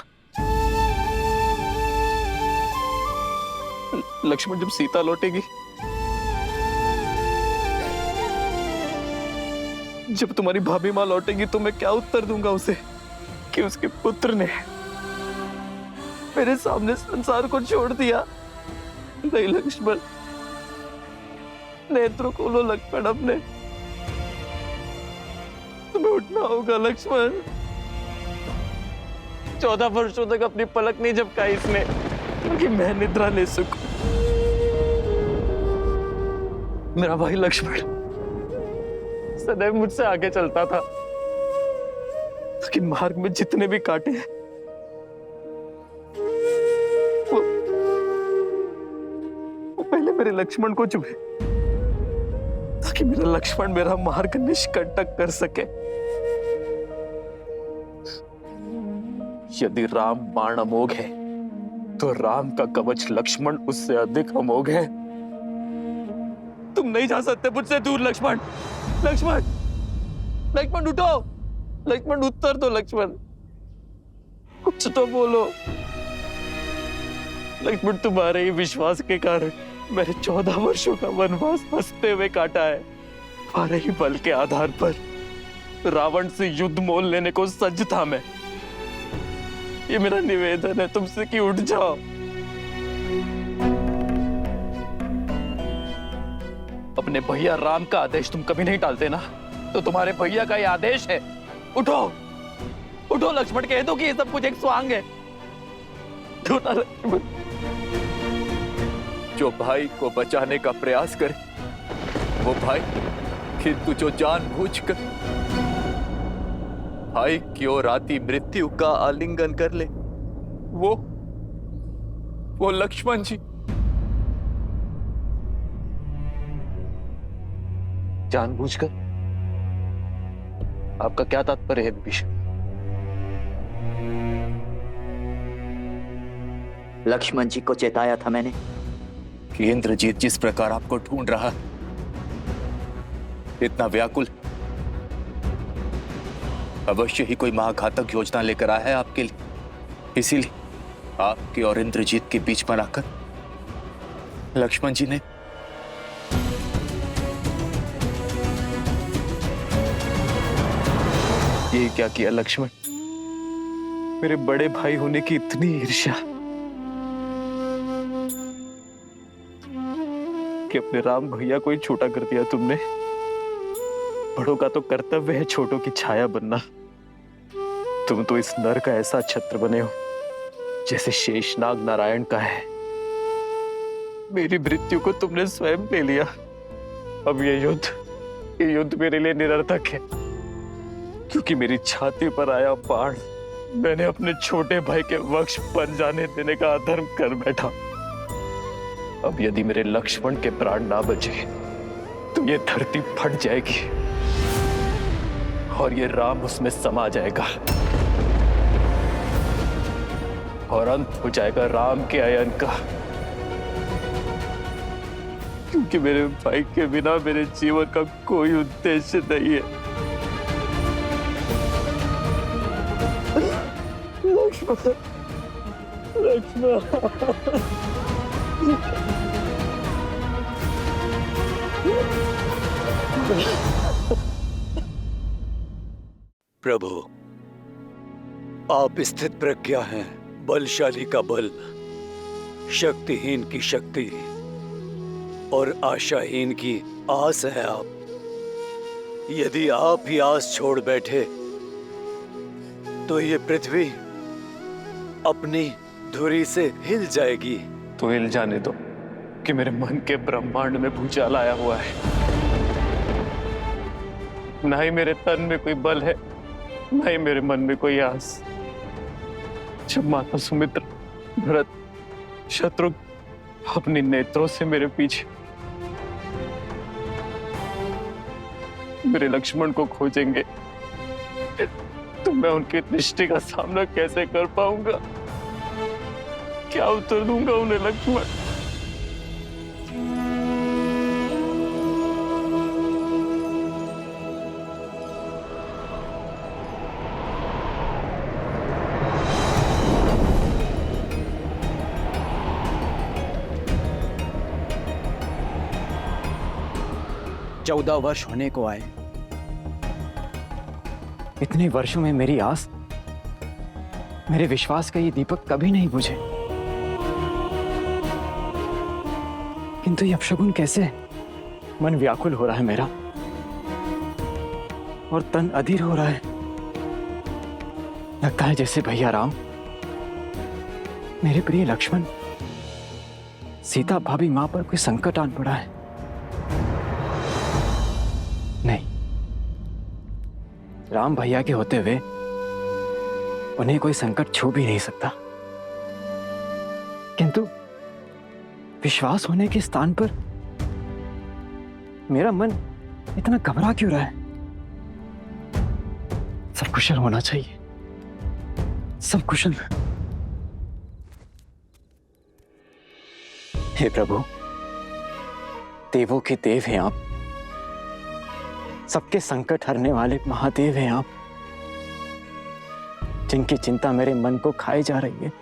लक्ष्मण जब सीता लौटेगी, जब तुम्हारी भाभी माँ लौटेगी, तो मैं क्या उत्तर दूंगा उसे कि उसके पुत्र ने मेरे सामने संसार को छोड़ दिया? नहीं लक्ष्मण, नेत्रों खोलो लक्ष्मण अपने, तुम्हें उठना होगा लक्ष्मण। 14 वर्षों तक अपनी पलक नहीं झपकाई इसने कि मैं निद्रा ले सकूं। मेरा भाई लक्ष्मण सदैव मुझसे आगे चलता था कि मार्ग में जितने भी कांटे हैं वो पहले मेरे लक्ष्मण को चुभे, ताकि मेरा लक्ष्मण मेरा मार्ग निष्कंटक कर सके। यदि राम बाण अमोघ है, तो राम का कवच लक्ष्मण उससे अधिक अमोघ है। तुम नहीं जा सकते मुझसे दूर लक्ष्मण। लक्ष्मण, लक्ष्मण उठो, लक्ष्मण उत्तर दो लक्ष्मण, कुछ तो बोलो। लक्ष्मण, तुम्हारे ही विश्वास के कारण मैंने 14 वर्षों का वनवास हंसते हुए काटा है। तुम्हारे ही बल के आधार पर रावण से युद्ध मोल लेने को सज्ज था मैं। ये मेरा निवेदन है तुमसे कि उठ जाओ। अपने भैया राम का आदेश तुम कभी नहीं टालते ना, तो तुम्हारे भैया का ये आदेश है। उठो, उठो लक्ष्मण, कह दो कि ये सब कुछ एक स्वांग है। जो भाई को बचाने का प्रयास करे वो भाई, किंतु जो जानबूझकर भाई की ओर आती मृत्यु का आलिंगन कर ले, वो लक्ष्मण जी। जानबूझकर? आपका क्या तात्पर्य है विभीषण? लक्ष्मण जी को चेताया था मैंने कि इंद्रजीत जिस प्रकार आपको ढूंढ रहा, इतना व्याकुल, अवश्य ही कोई महाघातक योजना लेकर आया है आपके लिए। इसीलिए आपके और इंद्रजीत के बीच में आकर लक्ष्मण जी ने ये क्या किया लक्ष्मण? मेरे बड़े भाई होने की इतनी ईर्ष्या कि अपने राम भैया को ही छोटा कर दिया तुमने। बड़ों का तो कर्तव्य है छोटों की छाया बनना। तुम तो इस नर का ऐसा छत्र बने हो जैसे शेषनाग नारायण का है। मेरी मृत्यु को तुमने स्वयं ले लिया। अब ये युद्ध मेरे लिए निरर्थक है, क्योंकि मेरी छाती पर आया बाण मैंने अपने छोटे भाई के वक्ष बन जाने देने का अधर्म कर बैठा। अब यदि मेरे लक्ष्मण के प्राण ना बचे तो ये धरती फट जाएगी और ये राम उसमें समा जाएगा और अंत हो जाएगा राम के अयन का। क्योंकि मेरे भाई के बिना मेरे जीवन का कोई उद्देश्य नहीं है। लक्ष्मण, प्रभु, आप स्थित प्रज्ञा हैं, बलशाली का बल, शक्तिहीन की शक्ति और आशाहीन की आस है आप। यदि आप ही आस छोड़ बैठे तो ये पृथ्वी अपनी धुरी से हिल जाएगी। तो हिल जाने दो कि मेरे मन के ब्रह्मांड में भूचाल आया हुआ है। ना ही मेरे तन में कोई बल है, ना ही मेरे मन में कोई आस। जब माता सुमित्रा, भरत, शत्रुघ्न अपने नेत्रों से मेरे पीछे मेरे लक्ष्मण को खोजेंगे तो मैं उनके दृष्टि का सामना कैसे कर पाऊंगा? क्या उत्तर दूंगा उन्हें लक्ष्मण? चौदह वर्ष होने को आए। इतने वर्षों में मेरी आस, मेरे विश्वास का ये दीपक कभी नहीं बुझे, किंतु ये अपशगुन कैसे? मन व्याकुल हो रहा है मेरा और तन अधीर हो रहा है। लगता है जैसे भैया राम, मेरे प्रिय लक्ष्मण, सीता भाभी मां पर कोई संकट आन पड़ा है। नहीं, राम भैया के होते हुए उन्हें कोई संकट छू भी नहीं सकता, किंतु विश्वास होने के स्थान पर मेरा मन इतना घबरा क्यों रहा है? सब कुशल होना चाहिए, सब कुशल। हे प्रभु, देवों के देव हैं आप, सबके संकट हरने वाले महादेव हैं आप, जिनकी चिंता मेरे मन को खाए जा रही है।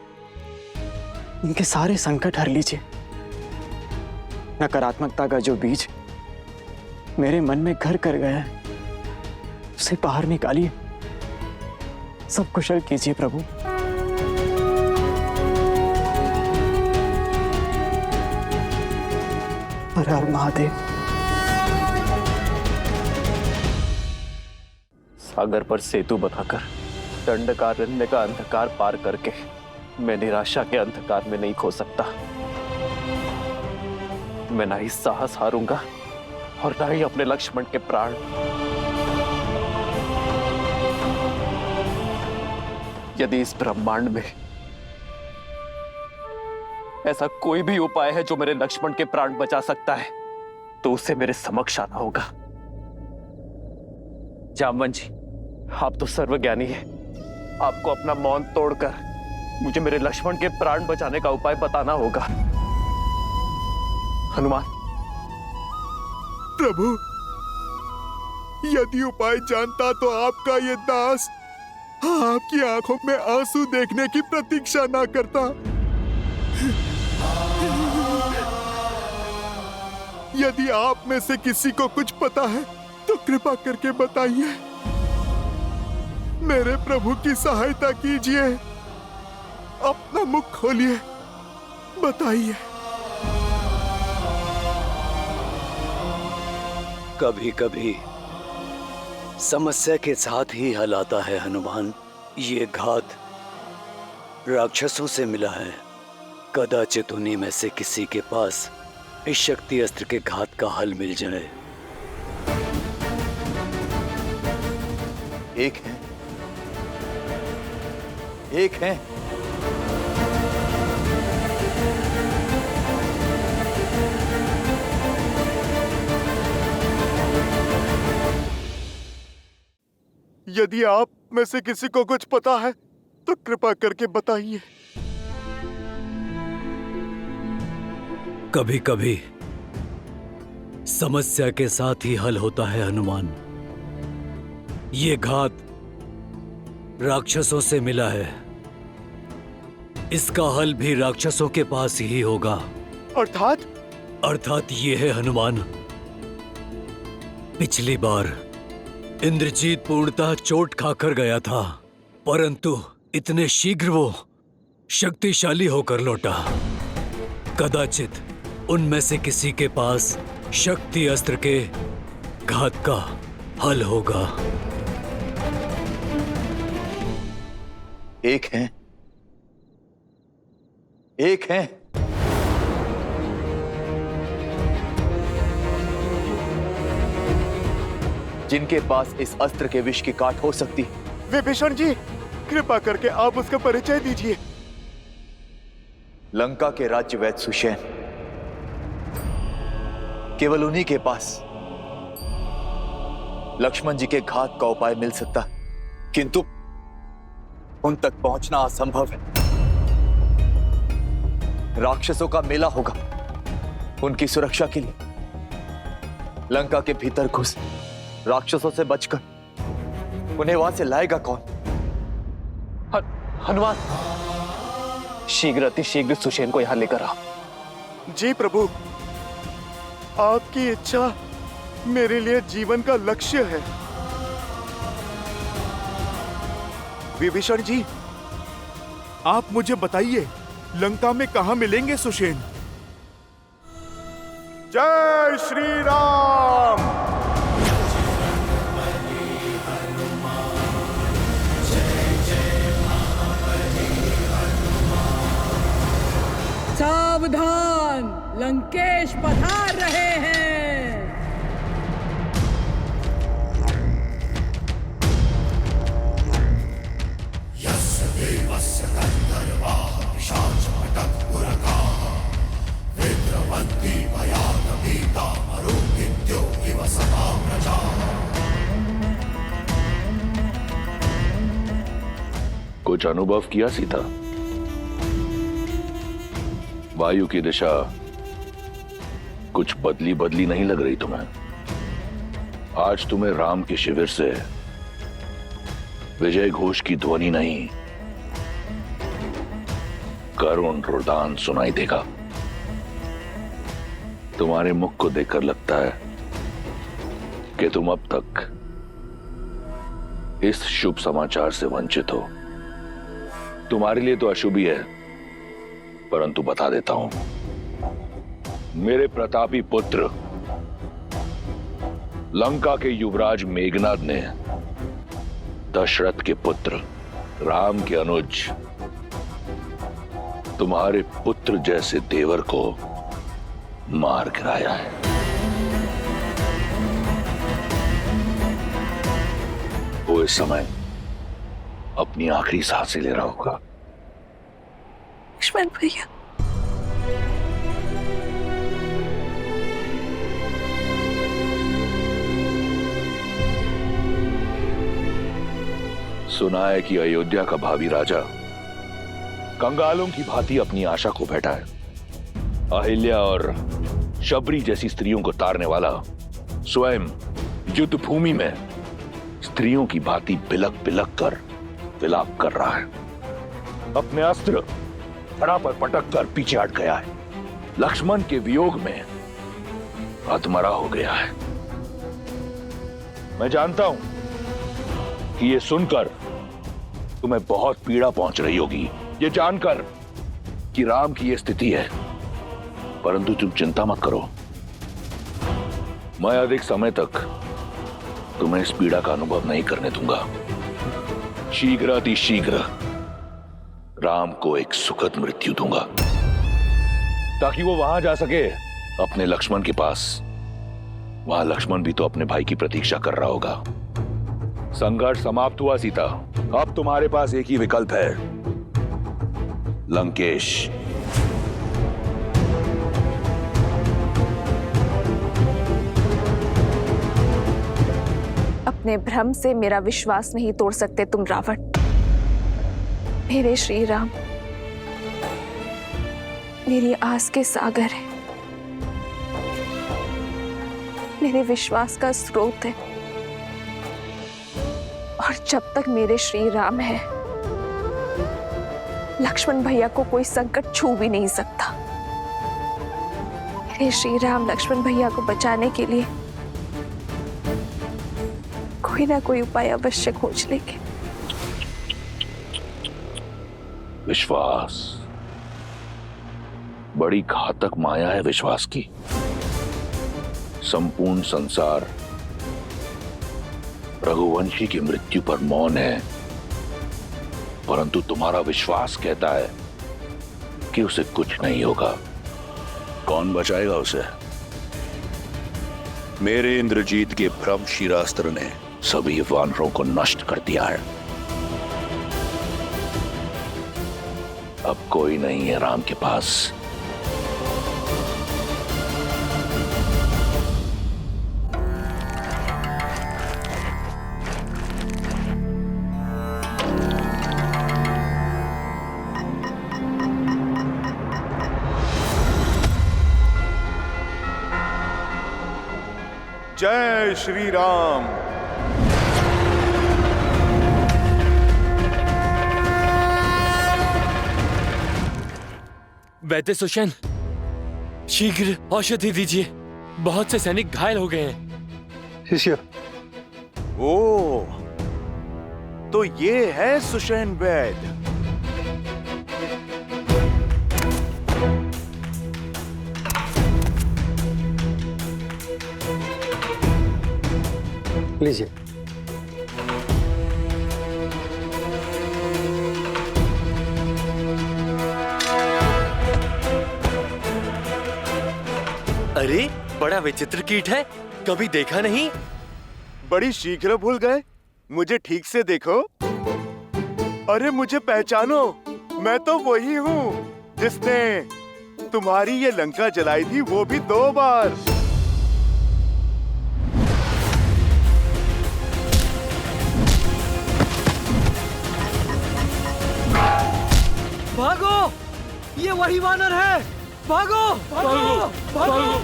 इनके सारे संकट हर लीजिए। नकारात्मकता का जो बीज मेरे मन में घर कर गया है, उसे बाहर निकालिए, सब कुशल कीजिए प्रभु। हर हर महादेव। सागर पर सेतु बनाकर दंडकारण्य का अंधकार पार करके मैं निराशा के अंधकार में नहीं खो सकता। मैं ना ही साहस हारूंगा और ना ही अपने लक्ष्मण के प्राण। यदि इस ब्रह्मांड में ऐसा कोई भी उपाय है जो मेरे लक्ष्मण के प्राण बचा सकता है, तो उसे मेरे समक्ष आना होगा। जामवन जी, आप तो सर्वज्ञानी हैं। आपको अपना मौन तोड़कर मुझे मेरे लक्ष्मण के प्राण बचाने का उपाय बताना होगा। हनुमान। प्रभु, यदि उपाय जानता तो आपका ये दास आपकी आंखों में आंसू देखने की प्रतीक्षा ना करता। यदि आप में से किसी को कुछ पता है तो कृपा करके बताइए। मेरे प्रभु की सहायता कीजिए, अपना मुख खोलिए, बताइए। कभी कभी समस्या के साथ ही हल आता है हनुमान। ये घात राक्षसों से मिला है। कदाचित उन्हीं में से किसी के पास इस शक्ति अस्त्र के घात का हल मिल जाए। एक है यदि आप में से किसी को कुछ पता है तो कृपा करके बताइए। कभी कभी समस्या के साथ ही हल होता है हनुमान। ये घात राक्षसों से मिला है, इसका हल भी राक्षसों के पास ही होगा। अर्थात ये है हनुमान, पिछली बार इंद्रजीत पूर्णतः चोट खाकर गया था, परंतु इतने शीघ्र वो शक्तिशाली होकर लौटा। कदाचित उनमें से किसी के पास शक्ति अस्त्र के घात का हल होगा। एक है जिनके पास इस अस्त्र के विष की काट हो सकती। विभीषण जी, कृपा करके आप उसका परिचय दीजिए। लंका के राज्य वैद्य सुषेण, केवल उन्हीं के पास लक्ष्मण जी के घात का उपाय मिल सकता। उन तक पहुंचना असंभव है। राक्षसों का मेला होगा। उनकी सुरक्षा के लिए लंका के भीतर घुस राक्षसों से बचकर उन्हें वहां से लाएगा कौन? हनुमान, शीघ्र अतिशीघ्र सुषेण को यहां लेकर आ। जी प्रभु, आपकी इच्छा मेरे लिए जीवन का लक्ष्य है। विभीषण जी, आप मुझे बताइए, लंका में कहां मिलेंगे सुषेण? जय श्री राम। सावधान, लंकेश पधार रहे हैं। कुछ अनुभव किया सीता? वायु की दिशा कुछ बदली बदली नहीं लग रही तुम्हें? आज तुम्हें राम के शिविर से विजय घोष की ध्वनि नहीं, करुण रुदान सुनाई देगा। तुम्हारे मुख को देखकर लगता है कि तुम अब तक इस शुभ समाचार से वंचित हो। तुम्हारे लिए तो अशुभ ही है, परंतु बता देता हूं, मेरे प्रतापी पुत्र लंका के युवराज मेघनाद ने दशरथ के पुत्र राम के अनुज तुम्हारे पुत्र जैसे देवर को मार गिराया है। वो इस समय अपनी आखिरी सांसें ले रहा होगा। लक्ष्मण भैया, सुना है कि अयोध्या का भावी राजा कंगालों की भांति अपनी आशा को बैठा है। अहिल्या और शबरी जैसी स्त्रियों को तारने वाला स्वयं युद्ध भूमि में स्त्रियों की भांति बिलक बिलक कर विलाप कर रहा है। अपने अस्त्र धड़ा पर पटक कर पीछे हट गया है। लक्ष्मण के वियोग में अधमरा हो गया है। मैं जानता हूं कि ये सुनकर तुम्हें बहुत पीड़ा पहुंच रही होगी, ये जानकर कि राम की ये स्थिति है, परंतु तुम चिंता मत करो। मैं अधिक समय तक तुम्हें इस पीड़ा का अनुभव नहीं करने दूंगा। शीघ्र अति शीघ्र राम को एक सुखद मृत्यु दूंगा, ताकि वो वहां जा सके अपने लक्ष्मण के पास। वहां लक्ष्मण भी तो अपने भाई की प्रतीक्षा कर रहा होगा। संघर्ष समाप्त हुआ सीता। अब तुम्हारे पास एक ही विकल्प है, लंकेश। अपने भ्रम से मेरा विश्वास नहीं तोड़ सकते तुम रावण। मेरे श्री राम मेरी आस के सागर है, मेरे विश्वास का स्रोत है, और जब तक मेरे श्री राम है, लक्ष्मण भैया को कोई संकट छू भी नहीं सकता। मेरे श्री राम लक्ष्मण भैया को बचाने के लिए कोई ना कोई उपाय अवश्य खोज लेंगे। विश्वास बड़ी घातक माया है विश्वास की। संपूर्ण संसार रघुवंशी की मृत्यु पर मौन है, परंतु तुम्हारा विश्वास कहता है कि उसे कुछ नहीं होगा। कौन बचाएगा उसे? मेरे इंद्रजीत के भ्रम शिरास्त्र ने सभी वानरों को नष्ट कर दिया है। अब कोई नहीं है राम के पास। जय श्री राम। वैद्य सुषेण, शीघ्र औषधि दीजिए। बहुत से सैनिक घायल हो गए हैं। शिष्य। ओ, तो ये है सुषेण वैद्य। लीजिए। अरे, बड़ा विचित्र कीट है, कभी देखा नहीं। बड़ी शीघ्र भूल गए। मुझे ठीक से देखो। अरे मुझे पहचानो, मैं तो वही हूँ जिसने तुम्हारी ये लंका जलाई थी, वो भी 2 बार। भागो, ये वही वानर है। भागो, भागो, भागो।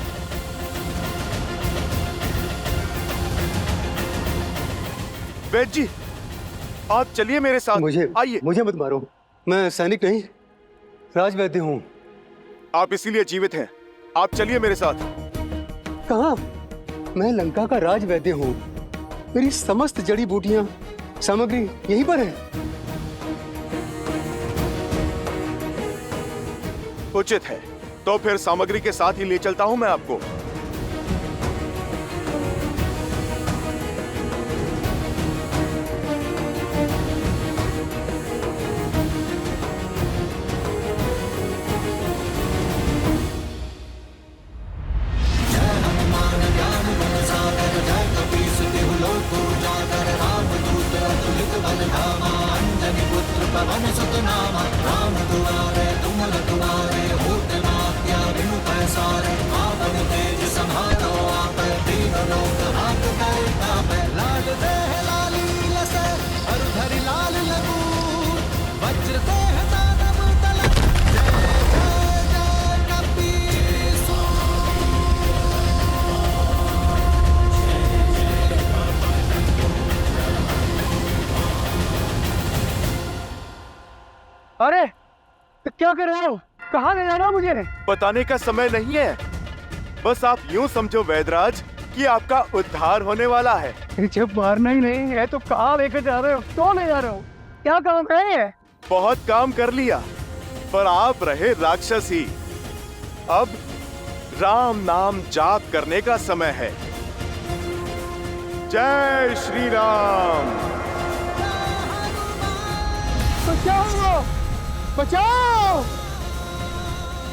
वैद्य जी, आप चलिए मेरे साथ। आइए। मुझे मत मारो, मैं सैनिक नहीं, राजवैद्य हूँ। आप इसीलिए जीवित हैं। आप चलिए मेरे साथ। कहाँ? मैं लंका का राजवैद्य हूँ। मेरी समस्त जड़ी बूटियाँ, सामग्री यहीं पर है। उचित है, तो फिर सामग्री के साथ ही ले चलता हूँ मैं आपको। अरे, तो क्या कर रहे हो? कहाँ ले जा रहे हो मुझे? बताने का समय नहीं है। बस आप यूं समझो वैद्यराज कि आपका उद्धार होने वाला है। जब मारना ही नहीं है तो कहाँ लेकर जा रहे हो? क्यों ले जा रहे हो? क्या काम है? बहुत काम कर लिया, पर आप रहे राक्षस ही। अब राम नाम जाप करने का समय है। जय श्री राम। बचाओ, बचाओ,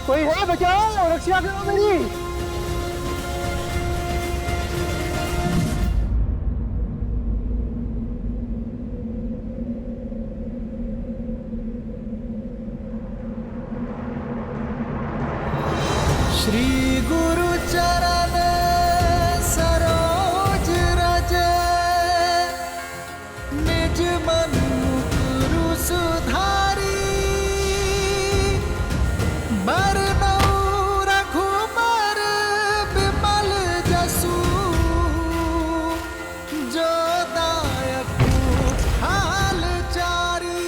कोई है? बचाओ, रक्षा करो मेरी। श्री गुरु चरण सरोज रज, निज मन गुरु सुधारी, बरनऊ रघुबर विमल जसु, जो दायक हाल चारी।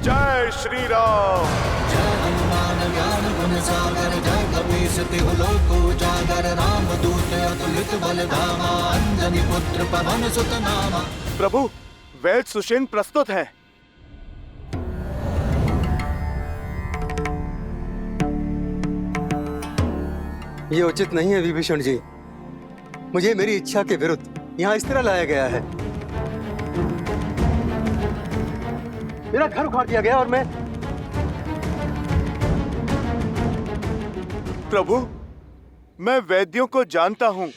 जय श्री राम। जय हनुमान ज्ञान गुण सागर, जय कपीस तिहु लोक उजागर, राम दूत अतुलित बल धामा, अंजनी पुत्र पवन सुत नामा। प्रभु, वैद्य सुषेण प्रस्तुत है। ये उचित नहीं है विभीषण जी। मुझे मेरी इच्छा के विरुद्ध यहाँ इस तरह लाया गया है। मेरा घर उखाड़ दिया गया और मैं। प्रभु, मैं वैद्यों को जानता हूँ।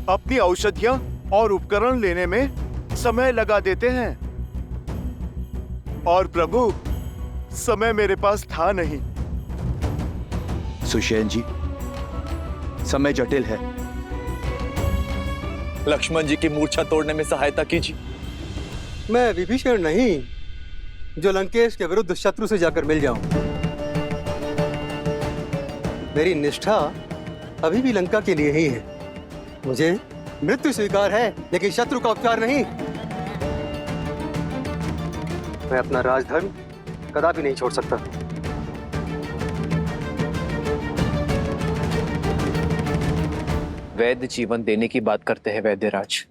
अपनी औषधियां और उपकरण लेने में समय लगा देते हैं, और प्रभु समय मेरे पास था नहीं। सुषेण जी, समय जटिल है। लक्ष्मण जी की मूर्छा तोड़ने में सहायता कीजिए। मैं विभीषण नहीं जो लंकेश के विरुद्ध शत्रु से जाकर मिल जाऊं। मेरी निष्ठा अभी भी लंका के लिए ही है। मुझे मृत्यु स्वीकार है, लेकिन शत्रु का उपचार नहीं। मैं अपना राजधर्म कदापि नहीं छोड़ सकता। वैद्य जीवन देने की बात करते हैं वैद्यराज,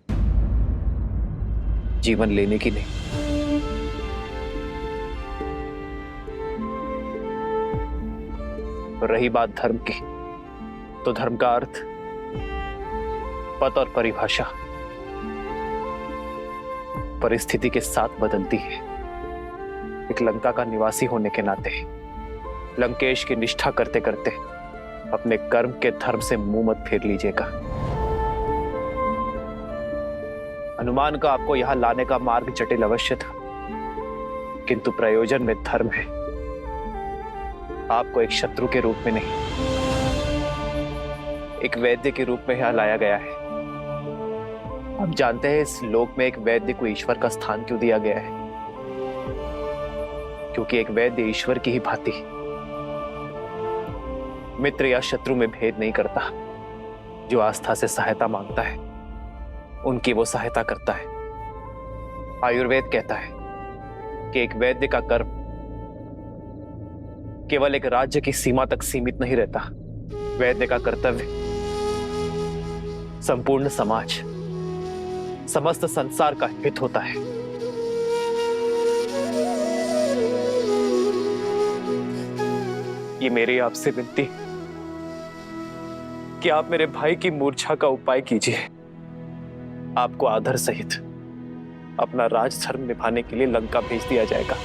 जीवन लेने की नहीं। रही बात धर्म की, तो धर्म का अर्थ, पद और परिभाषा परिस्थिति के साथ बदलती है। एक लंका का निवासी होने के नाते लंकेश की निष्ठा करते करते अपने कर्म के धर्म से मुंह मत फेर लीजिएगा। हनुमान का आपको यहां लाने का मार्ग जटिल अवश्य था, किंतु प्रयोजन में धर्म है। आपको एक शत्रु के रूप में नहीं, एक वैद्य के रूप में यहां लाया गया है। आप जानते हैं इस लोक में एक वैद्य को ईश्वर का स्थान क्यों दिया गया है? क्योंकि एक वैद्य ईश्वर की ही भांति मित्र या शत्रु में भेद नहीं करता। जो आस्था से सहायता मांगता है उनकी वो सहायता करता है। आयुर्वेद कहता है कि एक वैद्य का कर्म केवल एक राज्य की सीमा तक सीमित नहीं रहता। वैद्य का कर्तव्य संपूर्ण समाज, समस्त संसार का हित होता है। ये मेरी आपसे विनती कि आप मेरे भाई की मूर्छा का उपाय कीजिए। आपको आदर सहित अपना राजधर्म निभाने के लिए लंका भेज दिया जाएगा।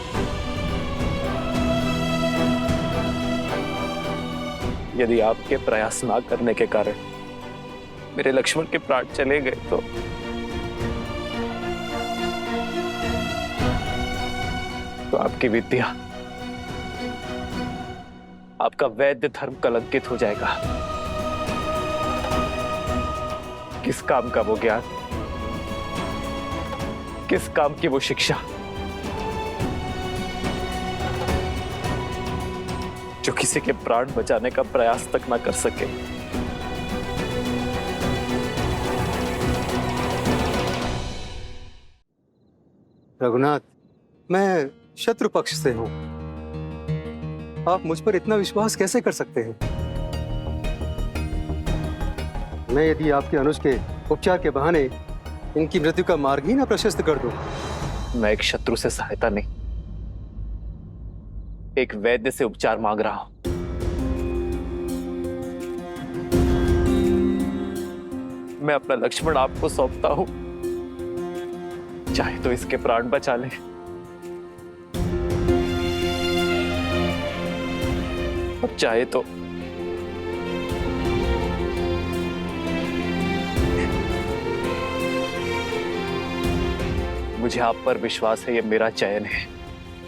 यदि आपके प्रयास ना करने के कारण मेरे लक्ष्मण के प्राण चले गए तो आपकी विद्या, आपका वैद्य धर्म कलंकित हो जाएगा। किस काम का वो ज्ञान, किस काम की वो शिक्षा जो किसी के प्राण बचाने का प्रयास तक ना कर सके। रघुनाथ, मैं शत्रु पक्ष से हूं। आप मुझ पर इतना विश्वास कैसे कर सकते हैं? मैं यदि आपके अनुज के उपचार के बहाने इनकी मृत्यु का मार्ग ही ना प्रशस्त कर दूं। मैं एक शत्रु से सहायता नहीं, एक वैद्य से उपचार मांग रहा हूं। मैं अपना लक्ष्मण आपको सौंपता हूं, चाहे तो इसके प्राण बचा ले, और चाहे तो मुझे आप पर विश्वास है, ये मेरा चयन है,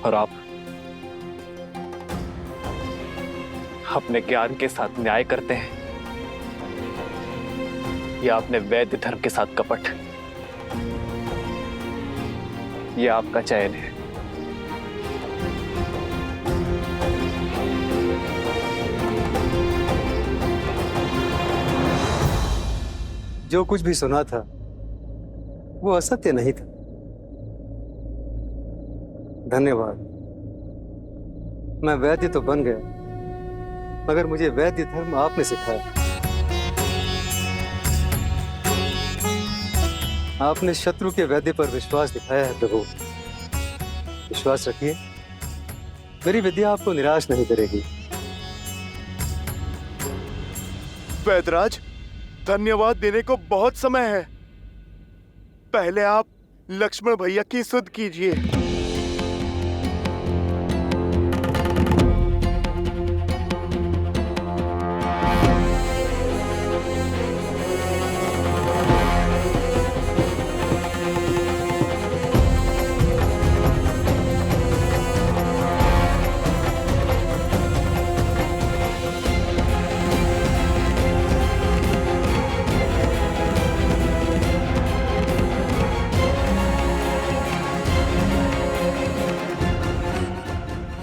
और आप अपने ज्ञान के साथ न्याय करते हैं या अपने वैद्य धर्म के साथ कपट। ये आपका चयन है। जो कुछ भी सुना था वो असत्य नहीं था। धन्यवाद। मैं वैद्य तो बन गया, मगर मुझे वैद्य धर्म आपने सिखाया। आपने शत्रु के वैद्य पर विश्वास दिखाया है प्रभु। विश्वास रखिए, मेरी विद्या आपको निराश नहीं करेगी। वैदराज, धन्यवाद देने को बहुत समय है। पहले आप लक्ष्मण भैया की सुध कीजिए।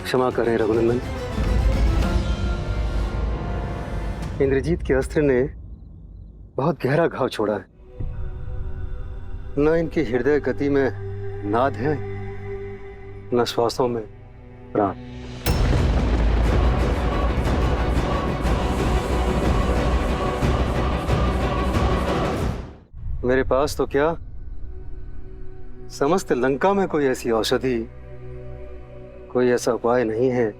क्षमा करें रघुनंदन। इंद्रजीत के अस्त्र ने बहुत गहरा घाव छोड़ा है। न इनकी हृदय गति में नाद है, न श्वासों में प्राण। मेरे पास तो क्या, समस्त लंका में कोई ऐसी औषधि, कोई ऐसा उपाय नहीं है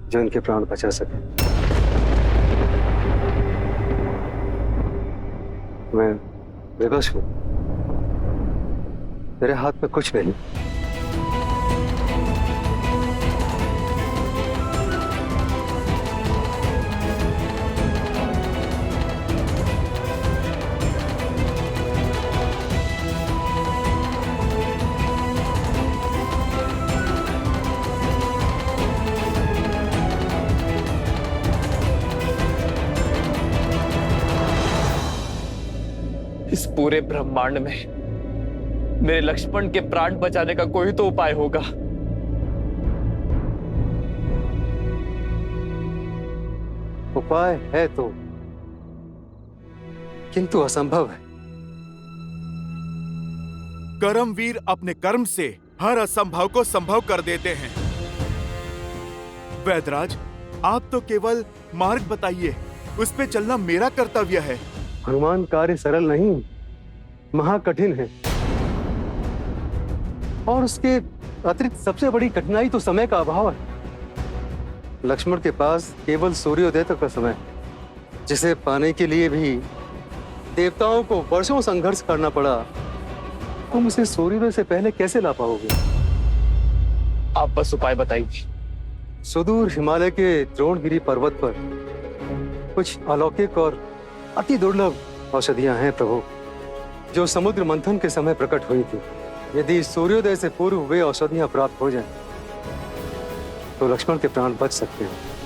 जो इनके प्राण बचा सके। मैं विवश हूं, मेरे हाथ में कुछ नहीं। इस पूरे ब्रह्मांड में मेरे लक्ष्मण के प्राण बचाने का कोई तो उपाय होगा। उपाय है तो, किंतु असंभव है। कर्मवीर अपने कर्म से हर असंभव को संभव कर देते हैं। वैदराज, आप तो केवल मार्ग बताइए, उस पे चलना मेरा कर्तव्य है। हनुमान, कार्य सरल नहीं, महाकठिन है। और उसके अतिरिक्त सबसे बड़ी कठिनाई तो समय का अभाव है। लक्ष्मण के पास केवल सूर्योदय तक का समय, जिसे पाने के लिए भी देवताओं को वर्षों संघर्ष करना पड़ा। तुम उसे सूर्योदय से पहले कैसे ला पाओगे? आप बस उपाय बताइए। सुदूर हिमालय के द्रोणगिरी पर्वत पर कुछ अलौकिक और अति दुर्लभ औषधियां हैं प्रभु, जो समुद्र मंथन के समय प्रकट हुई थी। यदि सूर्योदय से पूर्व वे औषधियां प्राप्त हो जाएं, तो लक्ष्मण के प्राण बच सकते हैं।